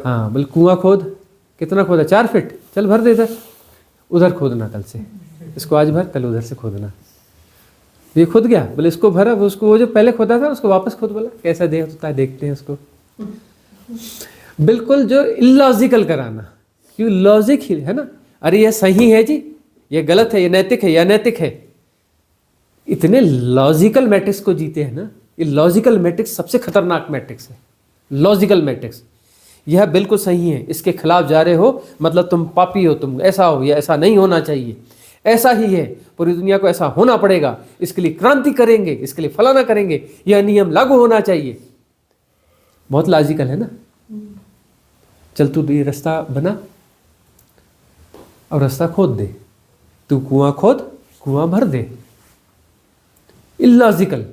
हाँ बोले कुआं खोद, कितना खोदा, 4 फीट, चल भर दे इधर, उधर खोदना कल से, इसको आज भर, कल उधर से खोदना। ये खुद गया, बोले इसको भरा, उसको वो जो पहले खोदा था उसको वापस खोद, बोला कैसा दे होता है, देखते हैं उसको। बिल्कुल जो इलॉजिकल कराना, क्यों लॉजिक ही है ना, अरे ये सही है जी, ये गलत है, ये नैतिक है, ये अनैतिक है। इतने लॉजिकल मैट्रिक्स को जीते हैं ना, ये लॉजिकल मैट्रिक्स सबसे खतरनाक मैट्रिक्स है। लॉजिकल मैट्रिक्स, यह बिल्कुल सही है, इसके खिलाफ जा रहे हो मतलब तुम पापी हो, तुम ऐसा हो, या ऐसा नहीं होना चाहिए, ऐसा ही है, पूरी दुनिया को ऐसा होना पड़ेगा, इसके लिए क्रांति करेंगे, इसके लिए फलाना करेंगे, यह नियम लागू होना चाहिए। बहुत लॉजिकल है ना। चल तू ये रास्ता बना और रास्ता खोद दे, तू कुआं खोद, कुआं भर दे, इलॉजिकल।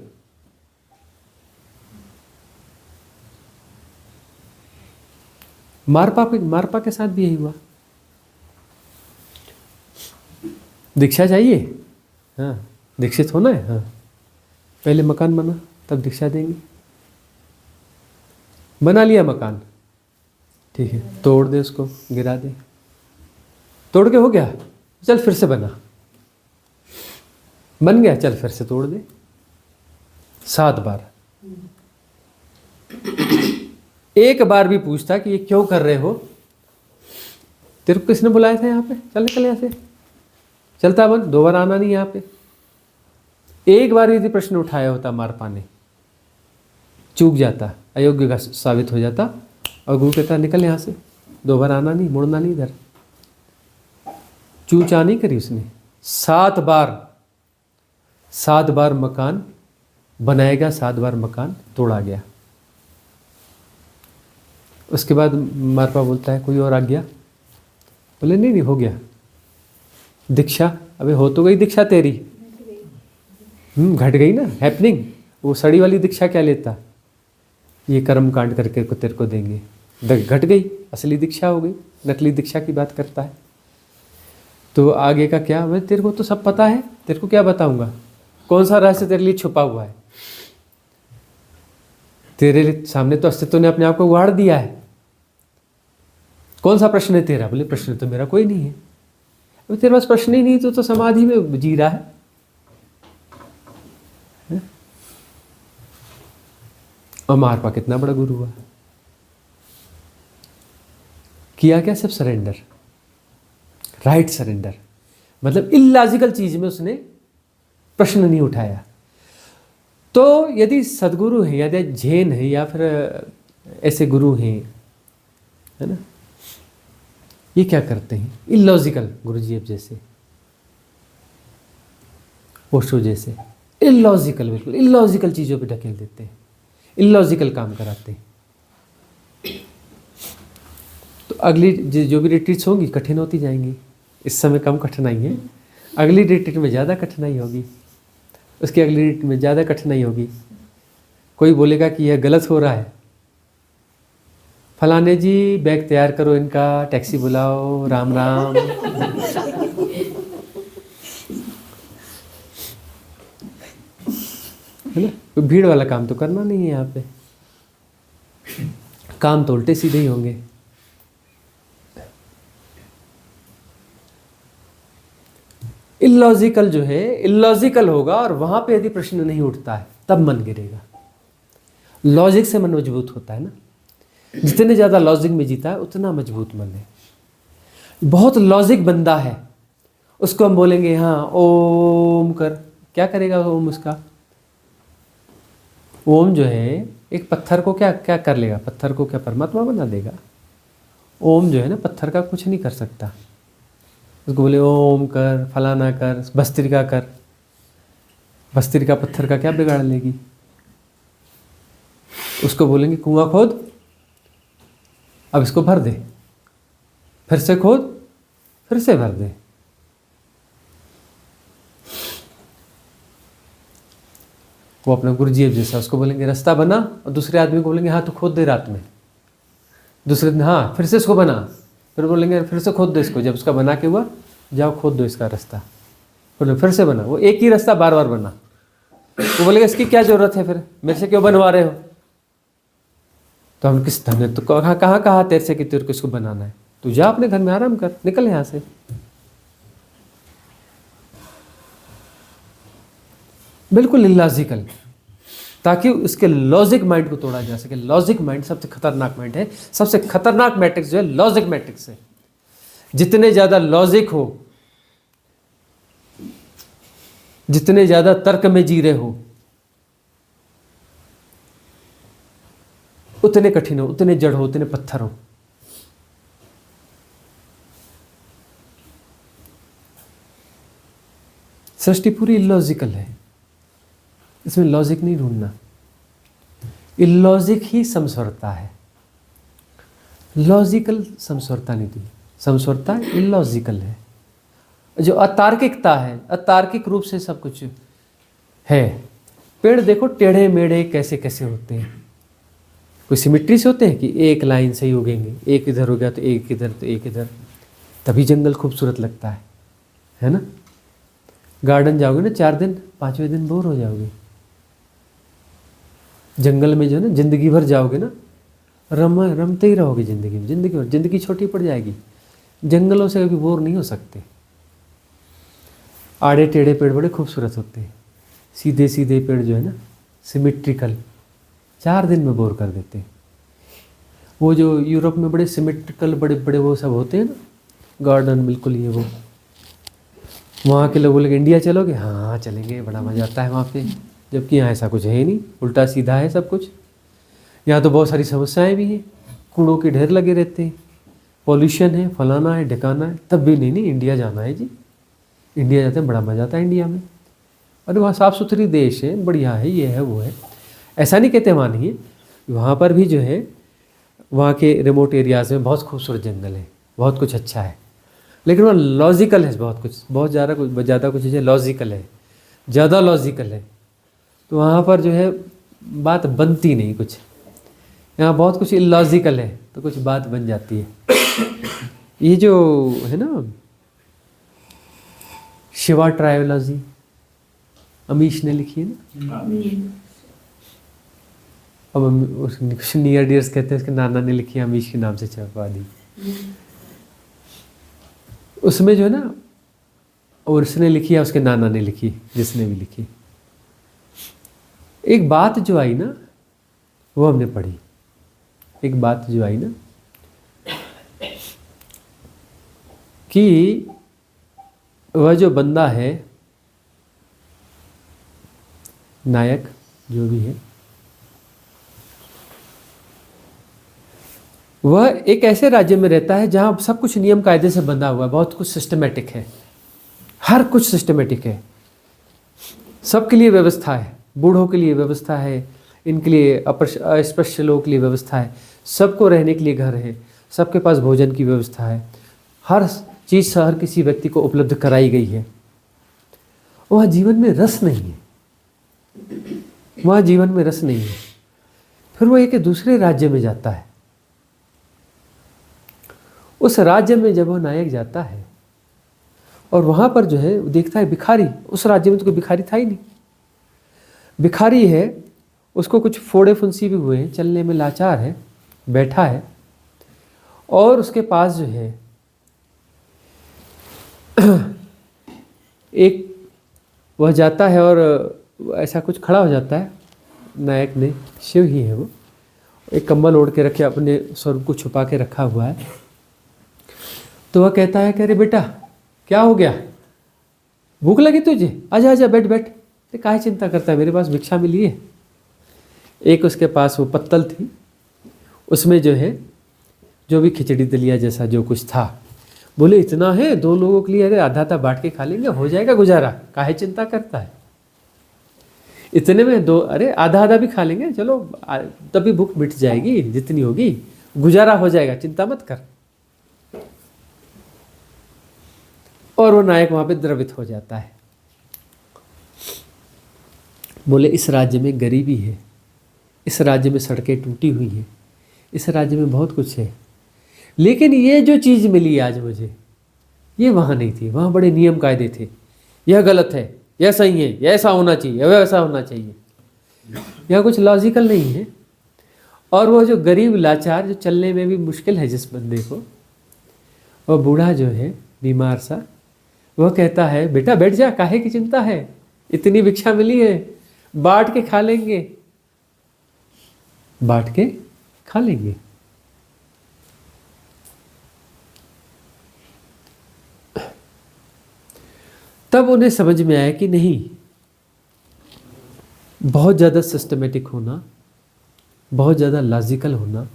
मारपा के साथ भी यही हुआ। दीक्षा चाहिए, हाँ दीक्षित होना है, हाँ पहले मकान बना तब दीक्षा देंगे। बना लिया मकान, ठीक है, तोड़ दे उसको, गिरा दे, तोड़ के हो गया, चल फिर से बना, बन गया, चल फिर से तोड़ दे, 7 बार। एक बार भी पूछता कि ये क्यों कर रहे हो, तेरे को किसने बुलाया था यहाँ पे, चल निकल यहाँ से, चलता बन, 2 बार आना नहीं यहाँ पे। एक बार यदि प्रश्न उठाया होता मारपा ने, चूक जाता, अयोग्य का साबित हो जाता, और गुरु कहता निकल यहाँ से, 2 बार आना नहीं, मुड़ना नहीं इधर। चूचा नहीं करी उसने, 7 बार मकान बनाएगा, 7 बार मकान तोड़ा गया। उसके बाद मारपा बोलता है कोई और आ गया, बोले नहीं हो गया। दीक्षा, अबे हो तो गई दीक्षा तेरी, घट गई ना हैपनिंग। वो सड़ी वाली दीक्षा क्या लेता, ये कर्म कांड करके को तेरे को देंगे, घट गई, असली दीक्षा हो गई। नकली दीक्षा की बात करता है। तो आगे का क्या, मैं तेरे को तो सब पता है, तेरे को क्या बताऊंगा, कौन सा रहस्य तेरे लिए छुपा हुआ है, तेरे सामने तो अस्तित्व ने अपने आप को उगाड़ दिया है, कौन सा प्रश्न है तेरा। बोले प्रश्न तो मेरा कोई नहीं है। अभी तेरे पास प्रश्न ही नहीं तो समाधि में जी रहा है। और मारपा कितना बड़ा गुरु हुआ, किया क्या, सिर्फ सरेंडर, राइट सरेंडर। मतलब इलॉजिकल चीज में उसने प्रश्न नहीं उठाया। तो यदि सदगुरु है, यदि जैन है, या फिर ऐसे गुरु हैं, है ना, ये क्या करते हैं, इलॉजिकल, गुरुजी अब जैसे, ओशो जैसे, इलॉजिकल, बिल्कुल इलॉजिकल चीजों पे ढकेल देते हैं, इलॉजिकल काम कराते हैं। तो अगली जो भी रिट्रीट्स होंगी कठिन होती जाएंगी। इस समय कम कठिनाई है, अगली रिट्रीट में ज़्यादा कठिनाई होगी, उसकी अगली रिट्रीट में ज़्यादा कठिनाई होगी। कोई बोलेगा कि यह गलत हो रहा है, फलाने जी बैग तैयार करो इनका, टैक्सी बुलाओ, राम राम। है ना, कोई भीड़ वाला काम तो करना नहीं है यहाँ पे, काम तो उल्टे सीधे ही होंगे। इलॉजिकल जो है, इलॉजिकल होगा, और वहां पे यदि प्रश्न नहीं उठता है तब मन गिरेगा। लॉजिक से मन मजबूत होता है ना, जितने ज्यादा लॉजिक में जीता है उतना मजबूत मन है। बहुत लॉजिक बंदा है, उसको हम बोलेंगे हाँ ओम कर, क्या करेगा ओम उसका? ओम जो है एक पत्थर को क्या क्या कर लेगा, पत्थर को क्या परमात्मा बना देगा? ओम जो है ना पत्थर का कुछ नहीं कर सकता। उसको बोले ओम कर, फलाना कर, भस्त्रिका कर, भस्त्रिका पत्थर का क्या बिगाड़ लेगी? उसको बोलेंगे कुआं खोद, अब इसको भर दे, फिर से खोद, फिर से भर दे। वो अपना गुरुजी जैसा, उसको बोलेंगे रास्ता बना, और दूसरे आदमी को बोलेंगे हाँ तो खोद दे रात में, दूसरे दिन हाँ फिर से इसको बना, फिर बोलेंगे फिर से खोद दो इसको, जब उसका बना के हुआ जाओ खोद दो इसका रास्ता, बोले फिर से बना, वो एक ही रास्ता बार बार बना। वो बोलेगा इसकी क्या जरूरत है, फिर मेरे से क्यों बनवा रहे हो? तो हम किस धन, तो कहाँ कहा तेरे से कि तेरे को इसको बनाना है, तू जा अपने घर में आराम कर, निकल यहाँ से। बिल्कुल इलॉजिकल, ताकि उसके लॉजिक माइंड को तोड़ा जा सके। लॉजिक माइंड सबसे खतरनाक माइंड है, सबसे खतरनाक मैट्रिक्स जो है लॉजिक मैट्रिक्स है। जितने ज्यादा लॉजिक हो, जितने ज्यादा तर्क में जी रहे हो, उतने कठिन हो, उतने जड़ हो, उतने पत्थर हो। सृष्टि पूरी इलॉजिकल है, इसमें लॉजिक नहीं ढूंढना। इलॉजिक ही समस्वरता है, लॉजिकल समस्वरता नहीं थी, समस्वरता इलॉजिकल है। जो अतार्किकता है, अतार्किक रूप से सब कुछ है। पेड़ देखो टेढ़े मेढ़े कैसे कैसे होते हैं, कोई सिमिट्री से होते हैं कि एक लाइन से ही उगेंगे, एक इधर हो गया तो एक इधर तो एक इधर, तभी जंगल खूबसूरत लगता है ना। गार्डन जाओगे ना 4 दिन, 5वें दिन बोर हो जाओगे। जंगल में जो है ना जिंदगी भर जाओगे ना, रमते ही रहोगे जिंदगी में, जिंदगी भर, जिंदगी छोटी पड़ जाएगी। जंगलों से कभी बोर नहीं हो सकते। आड़े टेढ़े पेड़ बड़े खूबसूरत होते हैं, सीधे सीधे पेड़ जो है ना सिमेट्रिकल, 4 दिन में बोर कर देते हैं। वो जो यूरोप में बड़े सिमेट्रिकल बड़े बड़े वो सब होते हैं ना गार्डन, बिल्कुल ये वो वहाँ के लोग बोलेंगे इंडिया चलोगे, हाँ चलेंगे, बड़ा मज़ा आता है वहाँ पे, जबकि यहाँ ऐसा कुछ है ही नहीं, उल्टा सीधा है सब कुछ। यहाँ तो बहुत सारी समस्याएं भी हैं, कूड़ों के ढेर लगे रहते हैं, पॉल्यूशन है, फलाना है, ढकाना है, तब भी नहीं इंडिया जाना है जी, इंडिया जाते हैं, बड़ा मज़ा आता है इंडिया में। अरे वहाँ साफ़ सुथरी देश है, बढ़िया है, ये है वो है, ऐसा नहीं कहते वहाँ नहीं है, वहाँ पर भी जो है वहाँ के रिमोट एरियाज़ में बहुत खूबसूरत जंगल है, बहुत कुछ अच्छा है, लेकिन वहाँ लॉजिकल है बहुत कुछ, बहुत ज़्यादा कुछ है लॉजिकल है, ज़्यादा लॉजिकल है, तो वहाँ पर जो है बात बनती नहीं कुछ। यहाँ बहुत कुछ इलॉजिकल है तो कुछ बात बन जाती है। ये जो है ना शिवा ट्रायोलॉजी अमीश ने लिखी है ना, अब कुछ नियर डियर्स कहते हैं उसके नाना ने लिखी है, अमीश के नाम से छपवा दी। उसमें जो है ना, और उसने लिखी है उसके नाना ने लिखी, जिसने भी लिखी, एक बात जो आई ना वो हमने पढ़ी, एक बात जो आई ना कि वह जो बंदा है नायक जो भी है, वह एक ऐसे राज्य में रहता है जहां सब कुछ नियम कायदे से बंधा हुआ है, बहुत कुछ सिस्टमेटिक है, हर कुछ सिस्टमेटिक है, सबके लिए व्यवस्था है, बूढ़ों के लिए व्यवस्था है, इनके लिए अस्पृश्य लोगों के लिए व्यवस्था है, सबको रहने के लिए घर है, सबके पास भोजन की व्यवस्था है, हर चीज़ हर किसी व्यक्ति को उपलब्ध कराई गई है। वहाँ जीवन में रस नहीं है, वहाँ जीवन में रस नहीं है। फिर वो एक दूसरे राज्य में जाता है, उस राज्य में जब वो नायक जाता है और वहाँ पर जो है देखता है भिखारी, उस राज्य में तो कोई भिखारी था ही नहीं, भिखारी है, उसको कुछ फोड़े फुंसी भी हुए हैं, चलने में लाचार है, बैठा है, और उसके पास जो है एक वह जाता है और ऐसा कुछ खड़ा हो जाता है, नायक ने, शिव ही है वो, एक कंबल ओढ़ के रखे, अपने स्वरूप को छुपा के रखा हुआ है, तो वह कहता है कि अरे बेटा क्या हो गया, भूख लगी तुझे, आजा आजा बैठ बैठ, तो काहे चिंता करता है, मेरे पास भिक्षा मिली है। एक उसके पास वो पत्तल थी, उसमें जो है जो भी खिचड़ी दलिया जैसा जो कुछ था, बोले इतना है 2 लोगों के लिए, अरे आधा आधा बांट के खा लेंगे, हो जाएगा गुजारा, काहे चिंता करता है, इतने में 2, अरे आधा आधा भी खा लेंगे, चलो तभी भूख मिट जाएगी, जितनी होगी गुजारा हो जाएगा, चिंता मत कर। और वो नायक वहां पे द्रवित हो जाता है। बोले इस राज्य में गरीबी है, इस राज्य में सड़कें टूटी हुई हैं, इस राज्य में बहुत कुछ है, लेकिन ये जो चीज़ मिली आज मुझे, ये वहाँ नहीं थी, वहाँ बड़े नियम कायदे थे, यह गलत है, यह सही है, यह ऐसा होना चाहिए, यह वैसा होना चाहिए, यहाँ कुछ लॉजिकल नहीं है। और वो जो गरीब लाचार, जो चलने में भी मुश्किल है जिस बंदे को, वह बूढ़ा जो है बीमार सा, वह कहता है बेटा बैठ जा, काहे की चिंता है, इतनी भिक्षा मिली है, बांट के खा लेंगे, बांट के खा लेंगे। तब उन्हें समझ में आया कि नहीं, बहुत ज़्यादा सिस्टमेटिक होना, बहुत ज़्यादा लॉजिकल होना,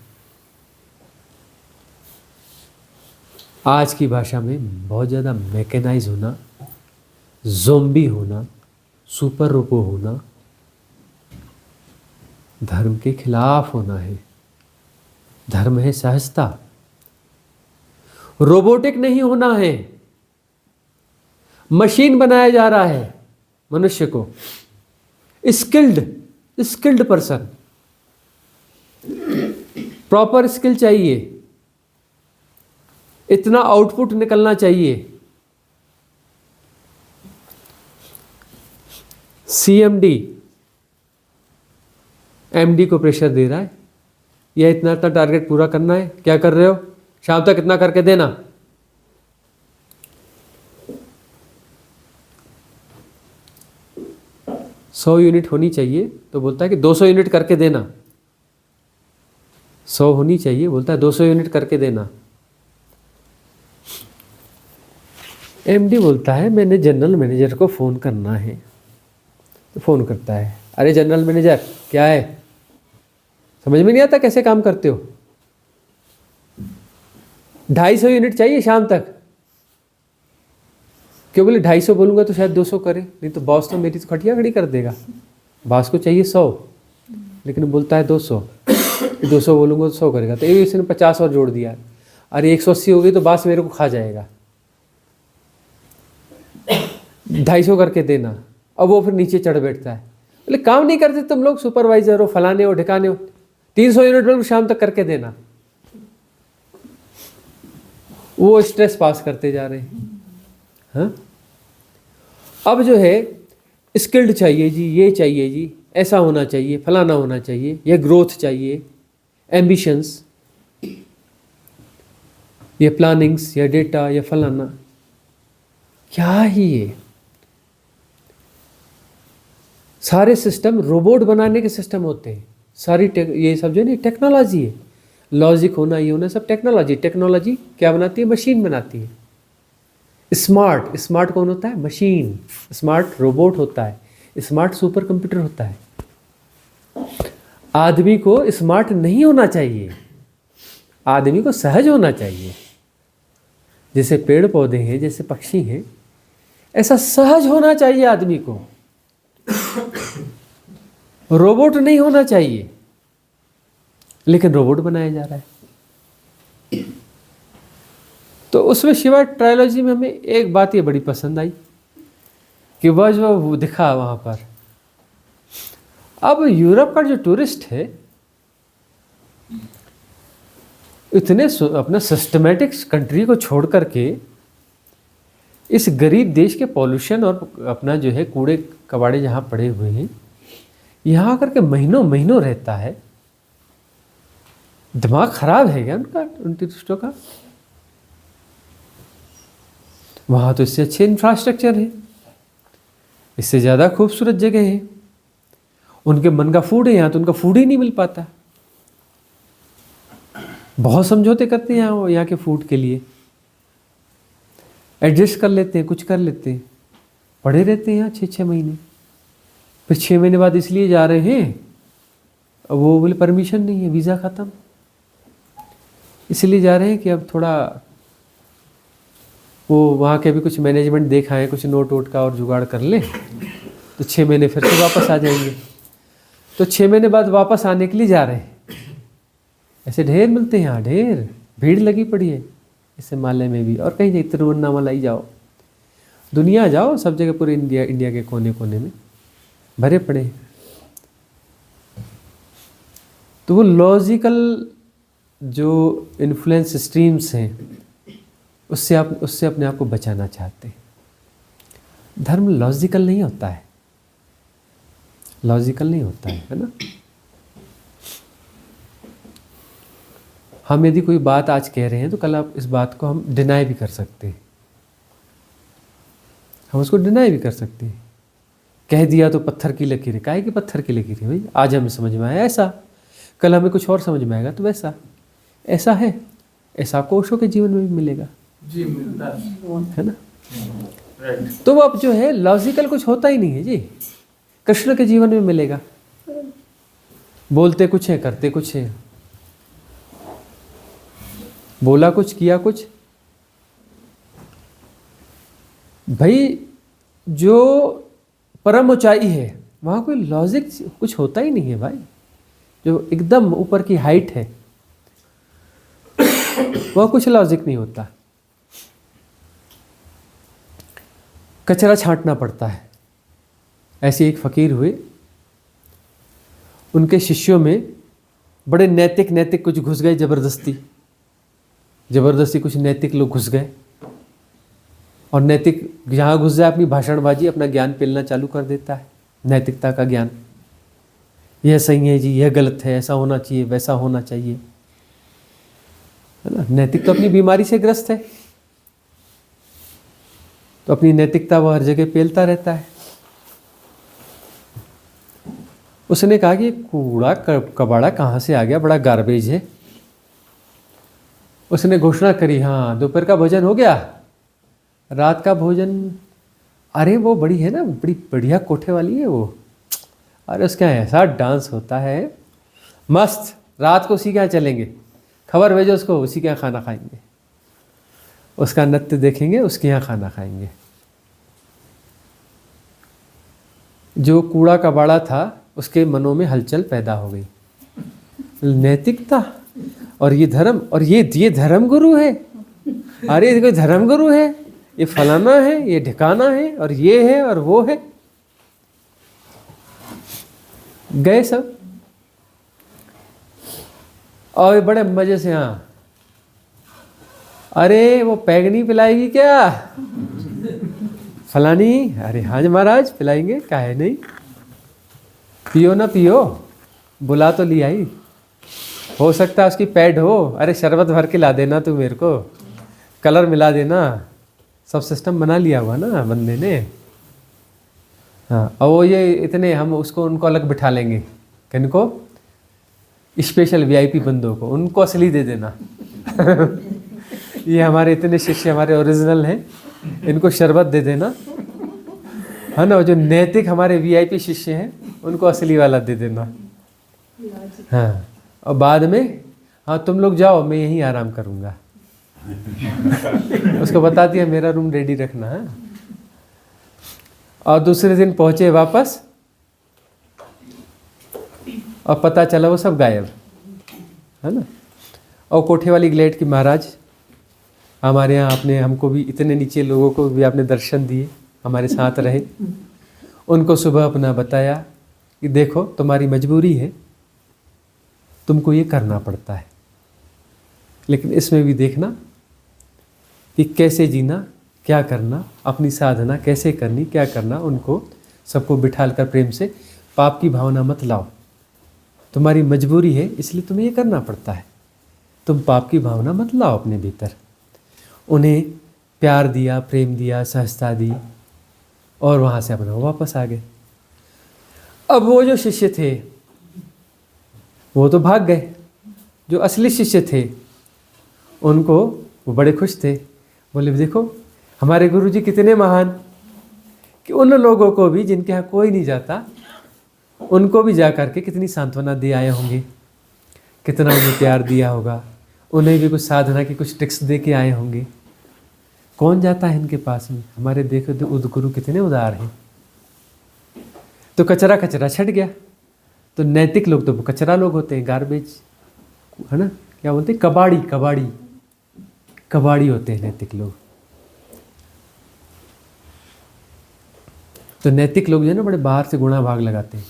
आज की भाषा में बहुत ज़्यादा मैकेनाइज होना, ज़ोंबी होना, सुपर रोबो होना, धर्म के खिलाफ होना है। धर्म है सहजता, रोबोटिक नहीं होना है। मशीन बनाया जा रहा है मनुष्य को, स्किल्ड पर्सन, प्रॉपर स्किल चाहिए, इतना आउटपुट निकलना चाहिए। सीएमडी एमडी को प्रेशर दे रहा है, यह इतना टारगेट पूरा करना है, क्या कर रहे हो, शाम तक इतना करके देना। सौ यूनिट होनी चाहिए तो बोलता है कि 200 यूनिट करके देना, 100 होनी चाहिए, बोलता है 200 यूनिट करके देना। एमडी बोलता है मैंने जनरल मैनेजर को फ़ोन करना है, तो फ़ोन करता है, अरे जनरल मैनेजर क्या है, समझ में नहीं आता कैसे काम करते हो, 250 यूनिट चाहिए शाम तक। क्यों बोले 250 बोलूँगा तो शायद 200 करे, नहीं तो बॉस तो मेरी तो खटिया खड़ी कर देगा, बॉस को चाहिए 100, लेकिन बोलता है 200, 200 बोलूँगा तो 100 करेगा, तो ये इसने 50 और जोड़ दिया, अरे 180 हो गई तो बॉस मेरे को खा जाएगा, 250 करके देना। अब वो फिर नीचे चढ़ बैठता है, बोले काम नहीं करते तुम लोग, सुपरवाइजर हो, फलाने हो, ढिकाने हो, 300 यूनिट बिल्कुल शाम तक करके देना। वो स्ट्रेस पास करते जा रहे हैं। हाँ, अब जो है स्किल्ड चाहिए जी, ये चाहिए जी, ऐसा होना चाहिए, फलाना होना चाहिए, ये ग्रोथ चाहिए, एम्बिशंस, ये प्लानिंग्स, या डेटा, या फलाना, क्या ही ये सारे सिस्टम रोबोट बनाने के सिस्टम होते हैं। सारी ये सब जो है ना टेक्नोलॉजी है, लॉजिक होना, ये होना, सब टेक्नोलॉजी। टेक्नोलॉजी क्या बनाती है? मशीन बनाती है। स्मार्ट, स्मार्ट कौन होता है? मशीन। स्मार्ट रोबोट होता है, स्मार्ट सुपर कंप्यूटर होता है। आदमी को स्मार्ट नहीं होना चाहिए, आदमी को सहज होना चाहिए। जैसे पेड़ पौधे हैं, जैसे पक्षी हैं, ऐसा सहज होना चाहिए आदमी को, रोबोट नहीं होना चाहिए। लेकिन रोबोट बनाया जा रहा है। तो उसमें शिवा ट्रायोलॉजी में हमें एक बात ये बड़ी पसंद आई कि वह जो वो दिखा वहाँ पर, अब यूरोप का जो टूरिस्ट है इतने अपना सिस्टमेटिक कंट्री को छोड़ करके इस गरीब देश के पॉल्यूशन और अपना जो है कूड़े कबाड़े जहाँ पड़े हुए हैं, यहाँ आकर के महीनों महीनों रहता है। दिमाग खराब है क्या उनका, उन टूरिस्टों का? वहाँ तो इससे अच्छे इंफ्रास्ट्रक्चर है, इससे ज़्यादा खूबसूरत जगह है। उनके मन का फूड है, यहाँ तो उनका फूड ही नहीं मिल पाता। बहुत समझौते करते हैं यहाँ के फूड के लिए, एडजस्ट कर लेते हैं, कुछ कर लेते हैं, पड़े रहते हैं यहाँ 6-6 महीने। फिर 6 महीने बाद इसलिए जा रहे हैं, वो बोले परमिशन नहीं है, वीज़ा ख़त्म, इसलिए जा रहे हैं कि अब थोड़ा वो वहाँ के भी कुछ मैनेजमेंट देखा है, कुछ नोट वोट का और जुगाड़ कर ले, तो 6 महीने फिर से वापस आ जाएंगे। तो 6 महीने बाद वापस आने के लिए जा रहे हैं। ऐसे ढेर मिलते हैं यहाँ, ढेर भीड़ लगी पड़ी है इस हिमालय में भी, और कहीं जाइए, तिरुवन्नामलाई जाओ, दुनिया जाओ, सब जगह पूरे इंडिया के कोने कोने में भरे पड़े हैं। तो वो लॉजिकल जो इन्फ्लुएंस स्ट्रीम्स हैं उससे अपने आप को बचाना चाहते हैं। धर्म लॉजिकल नहीं होता है, लॉजिकल नहीं होता है ना। हम यदि कोई बात आज कह रहे हैं तो कल आप इस बात को हम डिनाई भी कर सकते हैं, हम उसको डिनाई भी कर सकते हैं। कह दिया तो पत्थर की लकीर है, काहे की पत्थर की लकीर है भाई? आज हमें समझ में आया ऐसा, कल हमें कुछ और समझ में आएगा तो वैसा। ऐसा है, ऐसा आपको ओशो के जीवन में भी मिलेगा
जी, मिलता
है ना। तो वो अब जो है लॉजिकल कुछ होता ही नहीं है जी, कृष्ण के जीवन में मिलेगा। बोलते कुछ है, करते कुछ है, बोला कुछ, किया कुछ। भाई जो परम ऊंचाई है वहाँ कोई लॉजिक कुछ होता ही नहीं है भाई। जो एकदम ऊपर की हाइट है वह कुछ लॉजिक नहीं होता। कचरा छांटना पड़ता है। ऐसे एक फकीर हुए, उनके शिष्यों में बड़े नैतिक कुछ घुस गए, ज़बरदस्ती कुछ नैतिक लोग घुस गए, और नैतिक जहाँ घुस जाए अपनी भाषणबाजी, अपना ज्ञान पेलना चालू कर देता है, नैतिकता का ज्ञान। यह सही है जी, यह गलत है, ऐसा होना चाहिए, वैसा होना चाहिए, है ना। नैतिक तो अपनी बीमारी से ग्रस्त है, तो अपनी नैतिकता वो हर जगह पेलता रहता है। उसने कहा कि कूड़ा कबाड़ा कहाँ से आ गया, बड़ा गार्बेज है। उसने घोषणा करी, हाँ दोपहर का भोजन हो गया, रात का भोजन, अरे वो बड़ी है ना, बड़ी बढ़िया कोठे वाली है वो, अरे उसके यहाँ ऐसा डांस होता है मस्त, रात को उसी के यहाँ चलेंगे, खबर भेजो उसको, उसी के यहाँ खाना खाएंगे, उसका नृत्य देखेंगे, उसके यहाँ खाना खाएंगे। जो कूड़ा कबाड़ा था उसके मनों में हलचल पैदा हो गई, नैतिकता और ये धर्म, और ये धर्म गुरु है, अरे ये कोई धर्म गुरु है, ये फलाना है, ये ढिकाना है, और ये है और वो है। गए सब और बड़े मजे से, हाँ अरे वो पैग नहीं पिलाएगी क्या फलानी, अरे हाँ जी महाराज पिलाएंगे, काहे नहीं, पियो ना पियो, बुला तो लिया ही, हो सकता है उसकी पैड हो, अरे शरबत भर के ला देना तू मेरे को, कलर मिला देना, सब सिस्टम बना लिया हुआ ना बंदे ने। हाँ, और वो ये इतने हम उसको उनको अलग बिठा लेंगे, किनको, स्पेशल वीआईपी बंदों को, उनको असली दे देना ये हमारे इतने शिष्य हमारे ओरिजिनल हैं, इनको शरबत दे देना, है ना, जो नैतिक हमारे वीआईपी शिष्य हैं उनको असली वाला दे देना। हाँ, और बाद में हाँ तुम लोग जाओ, मैं यहीं आराम करूँगा उसको बता दिया मेरा रूम रेडी रखना है। और दूसरे दिन पहुँचे वापस, और पता चला वो सब गायब, है ना। और कोठे वाली ग्लेड की महाराज हमारे यहाँ आपने हमको भी, इतने नीचे लोगों को भी आपने दर्शन दिए, हमारे साथ रहे, उनको सुबह अपना बताया कि देखो तुम्हारी मजबूरी है, तुमको ये करना पड़ता है, लेकिन इसमें भी देखना कि कैसे जीना, क्या करना, अपनी साधना कैसे करनी, क्या करना, उनको सबको बिठाल कर प्रेम से, पाप की भावना मत लाओ, तुम्हारी मजबूरी है इसलिए तुम्हें ये करना पड़ता है, तुम पाप की भावना मत लाओ अपने भीतर। उन्हें प्यार दिया, प्रेम दिया, सहजता दी, और वहाँ से अपना वापस आ गए। अब वो जो शिष्य थे वो तो भाग गए, जो असली शिष्य थे उनको वो बड़े खुश थे, बोले देखो हमारे गुरुजी कितने महान, कि उन लोगों को भी जिनके यहाँ कोई नहीं जाता, उनको भी जा करके कितनी सांत्वना दे आए होंगे, कितना उन्हें प्यार दिया होगा, उन्हें भी कुछ साधना की कुछ टिप्स दे के आए होंगे। कौन जाता है इनके पास में, हमारे देखो तो गुरु कितने उदार हैं। तो कचरा कचरा छट गया। तो नैतिक लोग तो कचरा लोग होते हैं, गार्बेज, है ना, क्या बोलते हैं, कबाड़ी कबाड़ी कबाड़ी होते हैं नैतिक लोग। तो नैतिक लोग जो है ना बड़े बाहर से गुणा भाग लगाते हैं,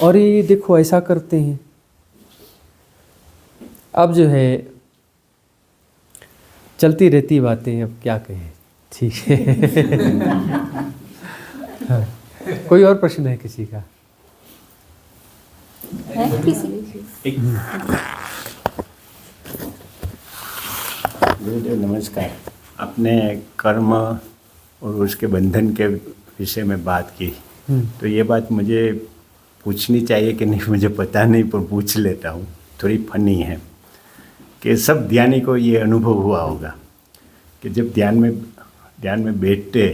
और ये देखो ऐसा करते हैं। अब जो है चलती रहती बातें, अब क्या कहें, ठीक है हाँ। कोई और प्रश्न है किसी का?
नमस्कार। आपने कर्म और उसके बंधन के विषय में बात की, तो ये बात मुझे पूछनी चाहिए कि नहीं मुझे पता नहीं, पर पूछ लेता हूँ, थोड़ी फनी है कि सब ध्यानी को ये अनुभव हुआ होगा कि जब ध्यान में बैठते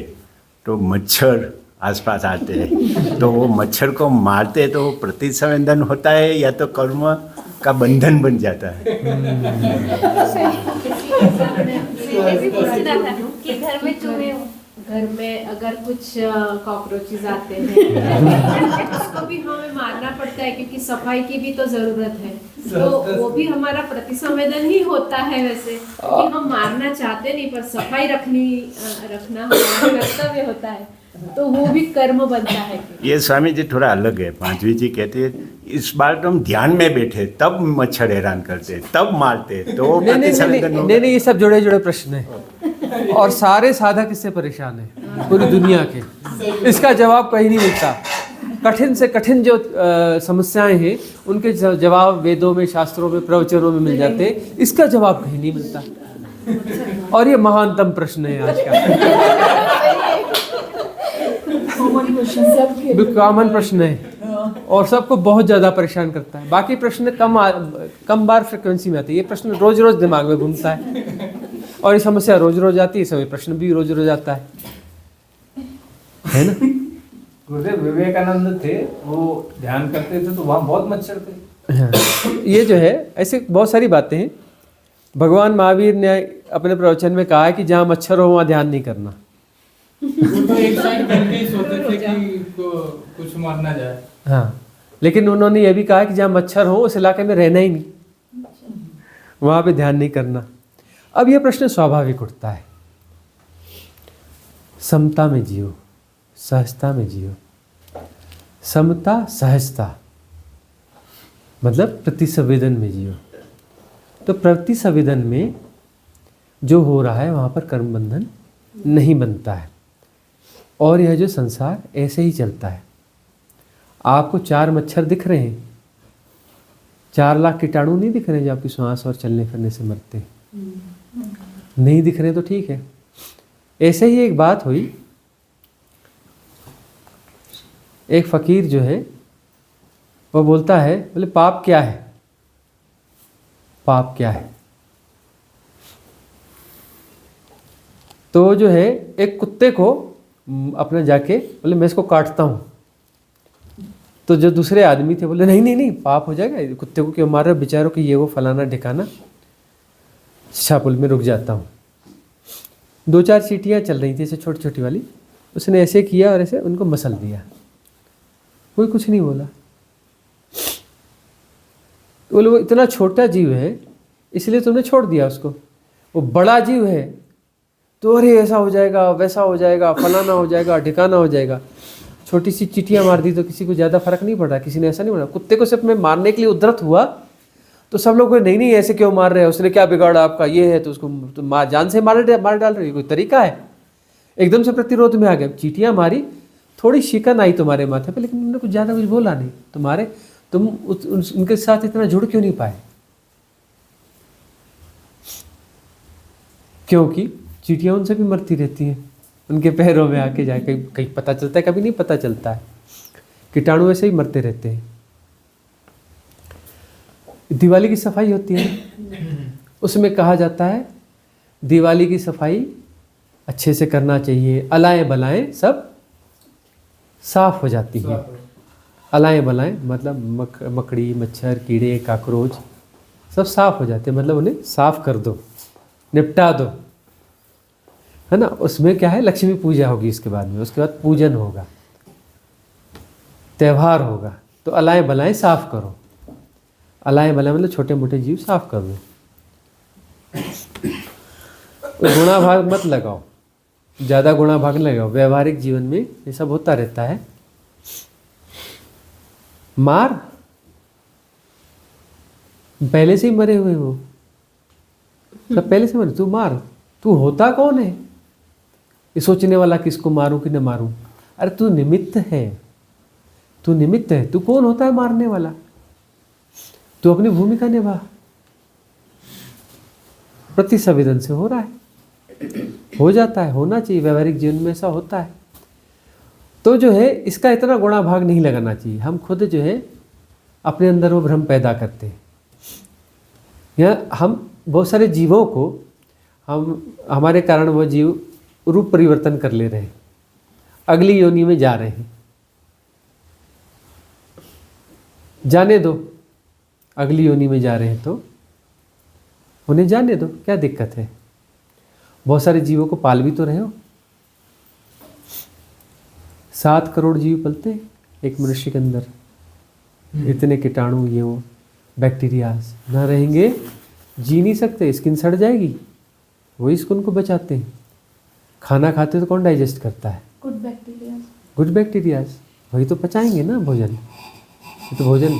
तो मच्छर आसपास आते हैं, तो वो मच्छर को मारते तो वो प्रतिसंवेदन होता है या तो कर्म का बंधन बन जाता है।
कि घर में चूहे हो,
घर में अगर कुछ कॉकरोचेस आते हैं उसको भी हमें मारना पड़ता है, क्योंकि सफाई की भी तो जरूरत है, तो वो भी हमारा प्रतिसंवेदन ही होता है वैसे, कि हम मारना चाहते नहीं पर सफाई रखना हमारा कर्तव्य होता है, तो वो भी कर्म बनता है।
ये स्वामी जी थोड़ा अलग है। पांचवी जी कहते हैं इस बार तो हम ध्यान में बैठे तब मच्छर हैरान करते, तब मारते, तो
नहीं, ये सब जुड़े जुड़े प्रश्न है, और सारे साधक इससे परेशान हैं पूरी दुनिया के। इसका जवाब कहीं नहीं मिलता। कठिन से कठिन जो समस्याएं हैं उनके जवाब वेदों में, शास्त्रों में, प्रवचनों में मिल जाते हैं, इसका जवाब कहीं नहीं मिलता। और ये महानतम प्रश्न है आज का, कॉमन प्रश्न है, और सबको बहुत ज़्यादा परेशान करता है। बाकी प्रश्न कम बार फ्रिक्वेंसी में आते हैं, ये प्रश्न रोज रोज दिमाग में घूमता है। और ये समस्या रोज रोज आती है, समय प्रश्न भी रोज रोज आता है ना।
गुरुदेव विवेकानंद थे, वो ध्यान करते थे तो वहाँ बहुत मच्छर थे।
हाँ, ये जो है ऐसे बहुत सारी बातें हैं। भगवान महावीर ने अपने प्रवचन में कहा है कि जहाँ मच्छर हो वहाँ ध्यान नहीं करना।
वो तो एक साइड करके ही सोते थे कि कुछ मर ना जाए।
हाँ, लेकिन उन्होंने ये भी कहा कि जहाँ मच्छर हो उस इलाके में रहना ही नहीं, वहाँ पे ध्यान नहीं करना। अब यह प्रश्न स्वाभाविक उठता है, समता में जियो, सहजता में जियो। समता सहजता मतलब प्रति संवेदन में जियो। तो प्रति संवेदन में जो हो रहा है वहाँ पर कर्म बंधन नहीं बनता है, और यह जो संसार ऐसे ही चलता है। आपको 4 मच्छर दिख रहे हैं, 4 लाख कीटाणु नहीं दिख रहे हैं जो आपकी श्वास और चलने फिरने से मरते हैं, नहीं दिख रहे तो ठीक है। ऐसे ही एक बात हुई, एक फकीर जो है वो बोलता है, बोले पाप क्या है, पाप क्या है। तो जो है एक कुत्ते को अपने जाके बोले मैं इसको काटता हूँ। तो जो दूसरे आदमी थे बोले नहीं नहीं नहीं, पाप हो जाएगा, कुत्ते को क्यों मार रहे हो, बेचारों कि ये वो फलाना ठिकाना, शापुल में रुक जाता हूँ। 2-4 चींटियाँ चल रही थी ऐसे छोटी छोटी वाली, उसने ऐसे किया और ऐसे उनको मसल दिया, कोई कुछ नहीं बोला। बोले वो इतना छोटा जीव है इसलिए तुमने छोड़ दिया उसको, वो बड़ा जीव है तो अरे ऐसा हो जाएगा, वैसा हो जाएगा, फलाना हो जाएगा, ठिकाना हो जाएगा। छोटी सी चींटियाँ मार दी तो किसी को ज़्यादा फर्क नहीं पड़ा, किसी ने ऐसा नहीं बोला। कुत्ते को सिर्फ मैं मारने के लिए उद्धत हुआ तो सब लोग नहीं नहीं ऐसे क्यों मार रहे हैं, उसने क्या बिगाड़ा आपका, ये है तो उसको तो जान से मार डाल रही है, कोई तरीका है। एकदम से प्रतिरोध में आ गए, चींटियाँ मारी, थोड़ी शिकन आई तुम्हारे माथे पे, लेकिन उन्होंने कुछ ज़्यादा कुछ बोला नहीं। तुम उनके साथ इतना जुड़ क्यों नहीं पाए, क्योंकि चींटियाँ उनसे भी मरती रहती हैं, उनके पैरों में आके जाए, कहीं पता चलता है, कभी नहीं पता चलता है। कीटाणु ऐसे ही मरते रहते हैं। दिवाली की सफाई होती है, उसमें कहा जाता है दिवाली की सफाई अच्छे से करना चाहिए, अलाएं बलाएं सब साफ हो जाती हैं। अलाएं बलाएं मतलब मकड़ी, मच्छर, कीड़े, काकरोच सब साफ हो जाते हैं, मतलब उन्हें साफ कर दो, निपटा दो, है ना। उसमें क्या है, लक्ष्मी पूजा होगी इसके बाद में, उसके बाद पूजन होगा, त्यौहार होगा। तो अलाएं बलाएं साफ करो, अलाएं बलाएं मतलब छोटे मोटे जीव साफ कर दो। गुणा भाग मत लगाओ, ज़्यादा गुणा भाग न लगाओ। व्यवहारिक जीवन में ये सब होता रहता है। मार, पहले से ही मरे हुए वो सब, पहले से मरे, तू मार, तू होता कौन है ये सोचने वाला किसको मारूं कि न मारूं। अरे तू निमित्त है, तू निमित्त है, तू कौन होता है मारने वाला, तू अपनी भूमिका निभा। प्रति संवेदन से हो रहा है, हो जाता है, होना चाहिए, व्यवहारिक जीवन में ऐसा होता है। तो जो है इसका इतना गुणा भाग नहीं लगाना चाहिए। हम खुद जो है अपने अंदर वो भ्रम पैदा करते हैं, या हम बहुत सारे जीवों को हमारे कारण वो जीव रूप परिवर्तन कर ले रहे हैं, अगली योनि में जा रहे हैं। जाने दो, अगली योनि में जा रहे हैं तो उन्हें जाने दो, क्या दिक्कत है। बहुत सारे जीवों को पाल भी तो रहे हो। 7 करोड़ जीव पलते हैं एक मनुष्य के अंदर, इतने कीटाणु, ये वो बैक्टीरियाज ना रहेंगे जी नहीं सकते, स्किन सड़ जाएगी, वही स्किन को बचाते हैं। खाना खाते तो कौन डाइजेस्ट करता है,
गुड बैक्टीरिया,
गुड बैक्टीरियाज, वही तो पचाएंगे ना भोजन। ये तो भोजन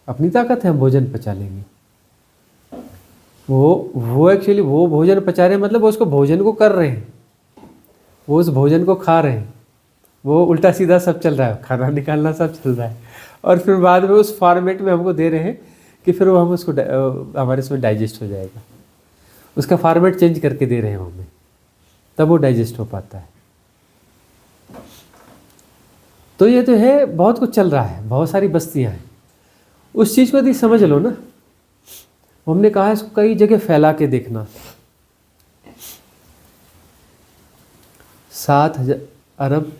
अपनी ताकत है, हम भोजन पचा लेंगे। वो एक्चुअली वो भोजन पचा रहे हैं, मतलब वो उसको भोजन को कर रहे हैं, वो उस भोजन को खा रहे हैं, वो उल्टा सीधा सब चल रहा है, खाना निकालना सब चल रहा है, और फिर बाद में उस फॉर्मेट में हमको दे रहे हैं कि फिर वो हम उसको हमारे इसमें डाइजेस्ट हो जाएगा। उसका फॉर्मेट चेंज करके दे रहे हैं हमें, तब वो डाइजेस्ट हो पाता है। तो ये तो है, बहुत कुछ चल रहा है, बहुत सारी बस्तियां हैं। उस चीज़ को यदि समझ लो ना, हमने कहा है इसको कई जगह फैला के देखना, 7,000 अरब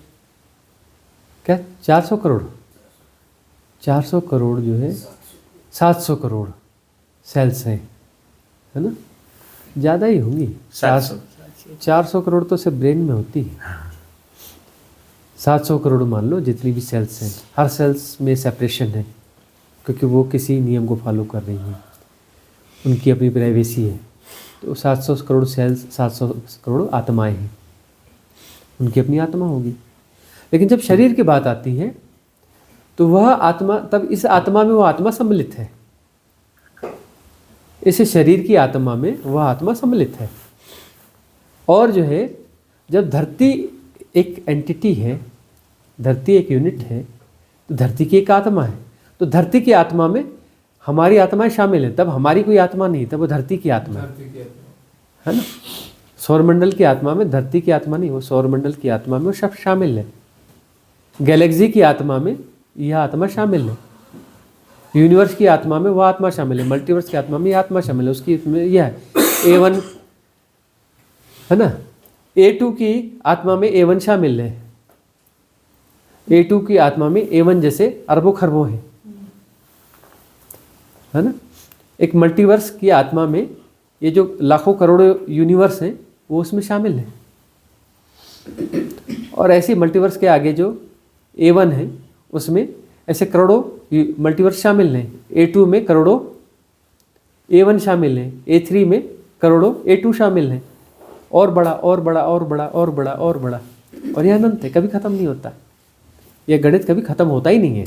क्या 400 करोड़ 400 करोड़ जो है 700 करोड़ सेल्स हैं, है ना, ज़्यादा ही होंगी। 400 करोड़ तो सिर्फ ब्रेन में होती है। 700 करोड़ मान लो जितनी भी सेल्स हैं, हर सेल्स में सेपरेशन है क्योंकि वो किसी नियम को फॉलो कर रही हैं, उनकी अपनी प्राइवेसी है। तो 700 करोड़ सेल्स 700 करोड़ आत्माएं हैं, उनकी अपनी आत्मा होगी। लेकिन जब शरीर की बात आती है तो वह आत्मा, तब इस आत्मा में वो आत्मा सम्मिलित है, इस शरीर की आत्मा में वह आत्मा सम्मिलित है। और जो है जब धरती एक एंटिटी है, धरती एक यूनिट है, तो धरती की एक आत्मा है, तो धरती की आत्मा में हमारी आत्माएं शामिल हैं। तब हमारी कोई आत्मा नहीं, तब वो धरती की आत्मा है ना। सौरमंडल की आत्मा में धरती की आत्मा नहीं, वो सौरमंडल की आत्मा में वो सब शामिल है। गैलेक्सी की आत्मा में यह आत्मा शामिल है, यूनिवर्स की आत्मा में वह आत्मा शामिल है, मल्टीवर्स की आत्मा में यह आत्मा शामिल है। उसकी इसमें यह है A1 है ना, A2 की आत्मा में A1 शामिल है, A2 की आत्मा में A1 जैसे अरबों खरबों है ना। एक मल्टीवर्स की आत्मा में ये जो लाखों करोड़ों यूनिवर्स हैं वो उसमें शामिल है। और ऐसे मल्टीवर्स के आगे जो A1 है उसमें ऐसे करोड़ों मल्टीवर्स शामिल हैं। A2 में करोड़ों A1 शामिल हैं, A3 में करोड़ों A2 शामिल हैं, और बड़ा और बड़ा और बड़ा और बड़ा और बड़ा, और यह अनंत है, कभी ख़त्म नहीं होता। यह गणित कभी ख़त्म होता ही नहीं है।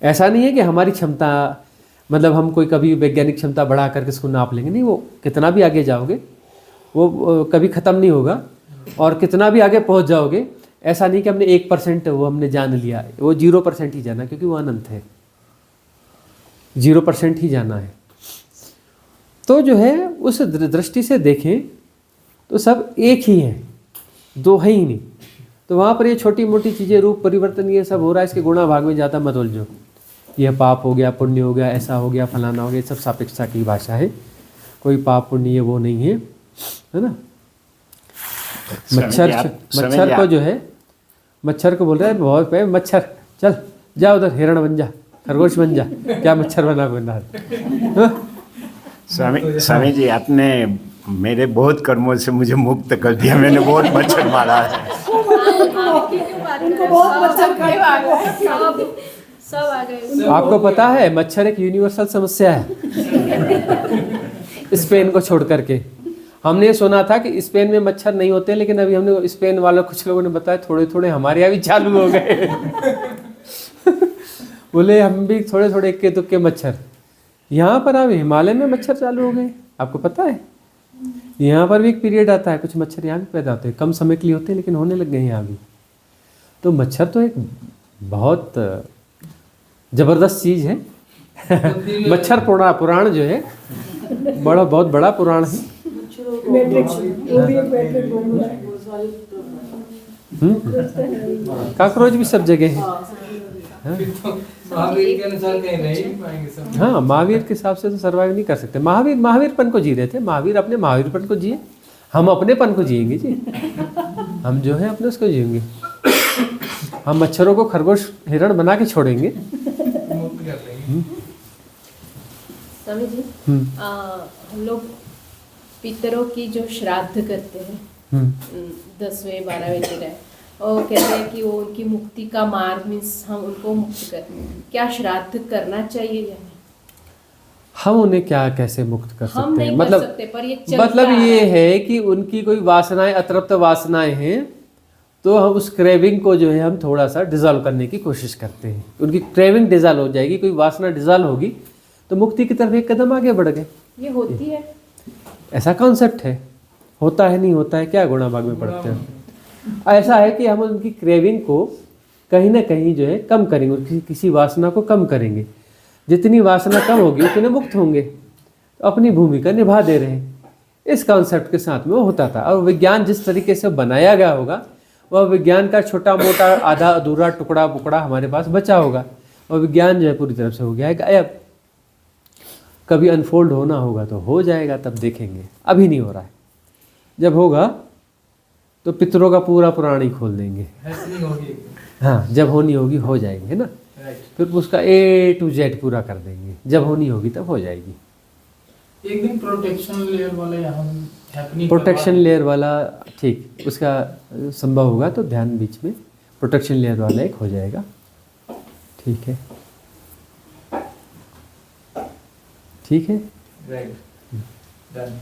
ऐसा नहीं है कि हमारी क्षमता, मतलब हम कोई कभी वैज्ञानिक क्षमता बढ़ा करके इसको नाप लेंगे, नहीं, वो कितना भी आगे जाओगे वो कभी ख़त्म नहीं होगा। और कितना भी आगे पहुंच जाओगे, ऐसा नहीं कि हमने 1% वो हमने जान लिया, वो 0% ही जाना, क्योंकि वो अनंत है, 0% ही जाना है। तो जो है उस दृष्टि से देखें तो सब एक ही है, दो है ही नहीं। तो वहाँ पर ये छोटी मोटी चीज़ें, रूप परिवर्तन, ये सब हो रहा है, इसके गुणा भाग में ज़्यादा मत उलझो। यह पाप हो गया, पुण्य हो गया, ऐसा हो गया, फलाना हो गया, सब सापेक्षता की भाषा है। कोई पाप पुण्य ये वो नहीं है ना। मच्छर को जो है, मच्छर को बोल रहा है बहुत पे मच्छर, चल जा उधर, हिरण बन जा, खरगोश बन जा, क्या मच्छर बना।
स्वामी जी, आपने मेरे बहुत कर्मों से मुझे मुक्त कर दिया। मैंने बहुत मच्छर मारा है।
उनको बहुत मच्छर खाए
सब आ गए।
आपको पता है मच्छर एक यूनिवर्सल समस्या है स्पेन को छोड़ करके। हमने सुना था कि स्पेन में मच्छर नहीं होते, लेकिन अभी हमने स्पेन वालों कुछ लोगों ने बताया थोड़े थोड़े हमारे यहाँ भी चालू हो गए। बोले हम भी थोड़े थोड़े इक्के दुक्के मच्छर। यहाँ पर अब हिमालय में मच्छर चालू हो गए, आपको पता है। यहाँ पर भी एक पीरियड आता है, कुछ मच्छर यहाँ भी पैदा होते हैं, कम समय के लिए होते हैं, लेकिन होने लग गए हैं यहाँ भी। तो मच्छर तो एक बहुत जबरदस्त चीज़ है। मच्छर पुराण जो है बहुत बड़ा पुराण है। कॉकरोच भी सब जगह है।
महावीर के अनुसार कहीं नहीं पाएंगे सब।
हाँ, महावीर के हिसाब से तो सर्वाइव नहीं कर सकते। महावीरपन को जी रहे थे, महावीर अपने महावीरपन को जिए, हम अपनेपन को जिएंगे जी। हम जो है अपने उसको जिएंगे। हम मच्छरों को खरगोश हिरण बना के छोड़ेंगे।
स्वामी जी, हम लोग पितरों की जो श्राद्ध करते हैं 10वें 12वें दिन, और कहते हैं कि वो उनकी मुक्ति का मार्ग, मीन्स हम उनको मुक्त करते हैं। क्या श्राद्ध करना चाहिए या नहीं?
हम उन्हें क्या कैसे मुक्त कर
हम
सकते हैं?
नहीं कर सकते, पर ये चलता
मतलब ये है कि उनकी कोई वासनाएं, अतृप्त वासनाएं हैं, तो हम उस क्रेविंग को जो है हम थोड़ा सा डिजॉल्व करने की कोशिश करते हैं। उनकी क्रेविंग डिजॉल्व हो जाएगी, कोई वासना डिजॉल्व होगी, तो मुक्ति की तरफ एक कदम आगे बढ़ गए।
ये होती है,
ऐसा कॉन्सेप्ट है। होता है नहीं होता है, क्या गुणा भाग में पढ़ते हैं। ऐसा है कि हम उनकी क्रेविंग को कहीं ना कहीं जो है कम करेंगे, किसी वासना को कम करेंगे। जितनी वासना कम होगी उतने मुक्त होंगे। तो अपनी भूमिका निभा दे रहे हैं, इस कॉन्सेप्ट के साथ में वो होता था। और विज्ञान जिस तरीके से बनाया गया होगा, वह विज्ञान का छोटा मोटा आधा अधूरा टुकड़ा बुकड़ा हमारे पास बचा होगा, और विज्ञान जो है पूरी तरफ से हो गया है गायब। कभी अनफोल्ड होना होगा तो हो जाएगा, तब देखेंगे। अभी नहीं हो रहा है, जब होगा तो पितरों का पूरा पुराण ही खोल देंगे।
हैपनिंग होगी।
हाँ, जब होनी होगी हो जाएगी, है ना।
राइट।
फिर उसका A to Z पूरा कर देंगे, जब होनी होगी तब हो जाएगी।
एक दिन प्रोटेक्शन लेयर वाला यहाँ हैपनिंग
प्रोटेक्शन लेयर वाला ठीक, उसका संभव होगा तो ध्यान बीच में प्रोटेक्शन लेयर वाला एक हो जाएगा। ठीक है, ठीक है।
Right, done.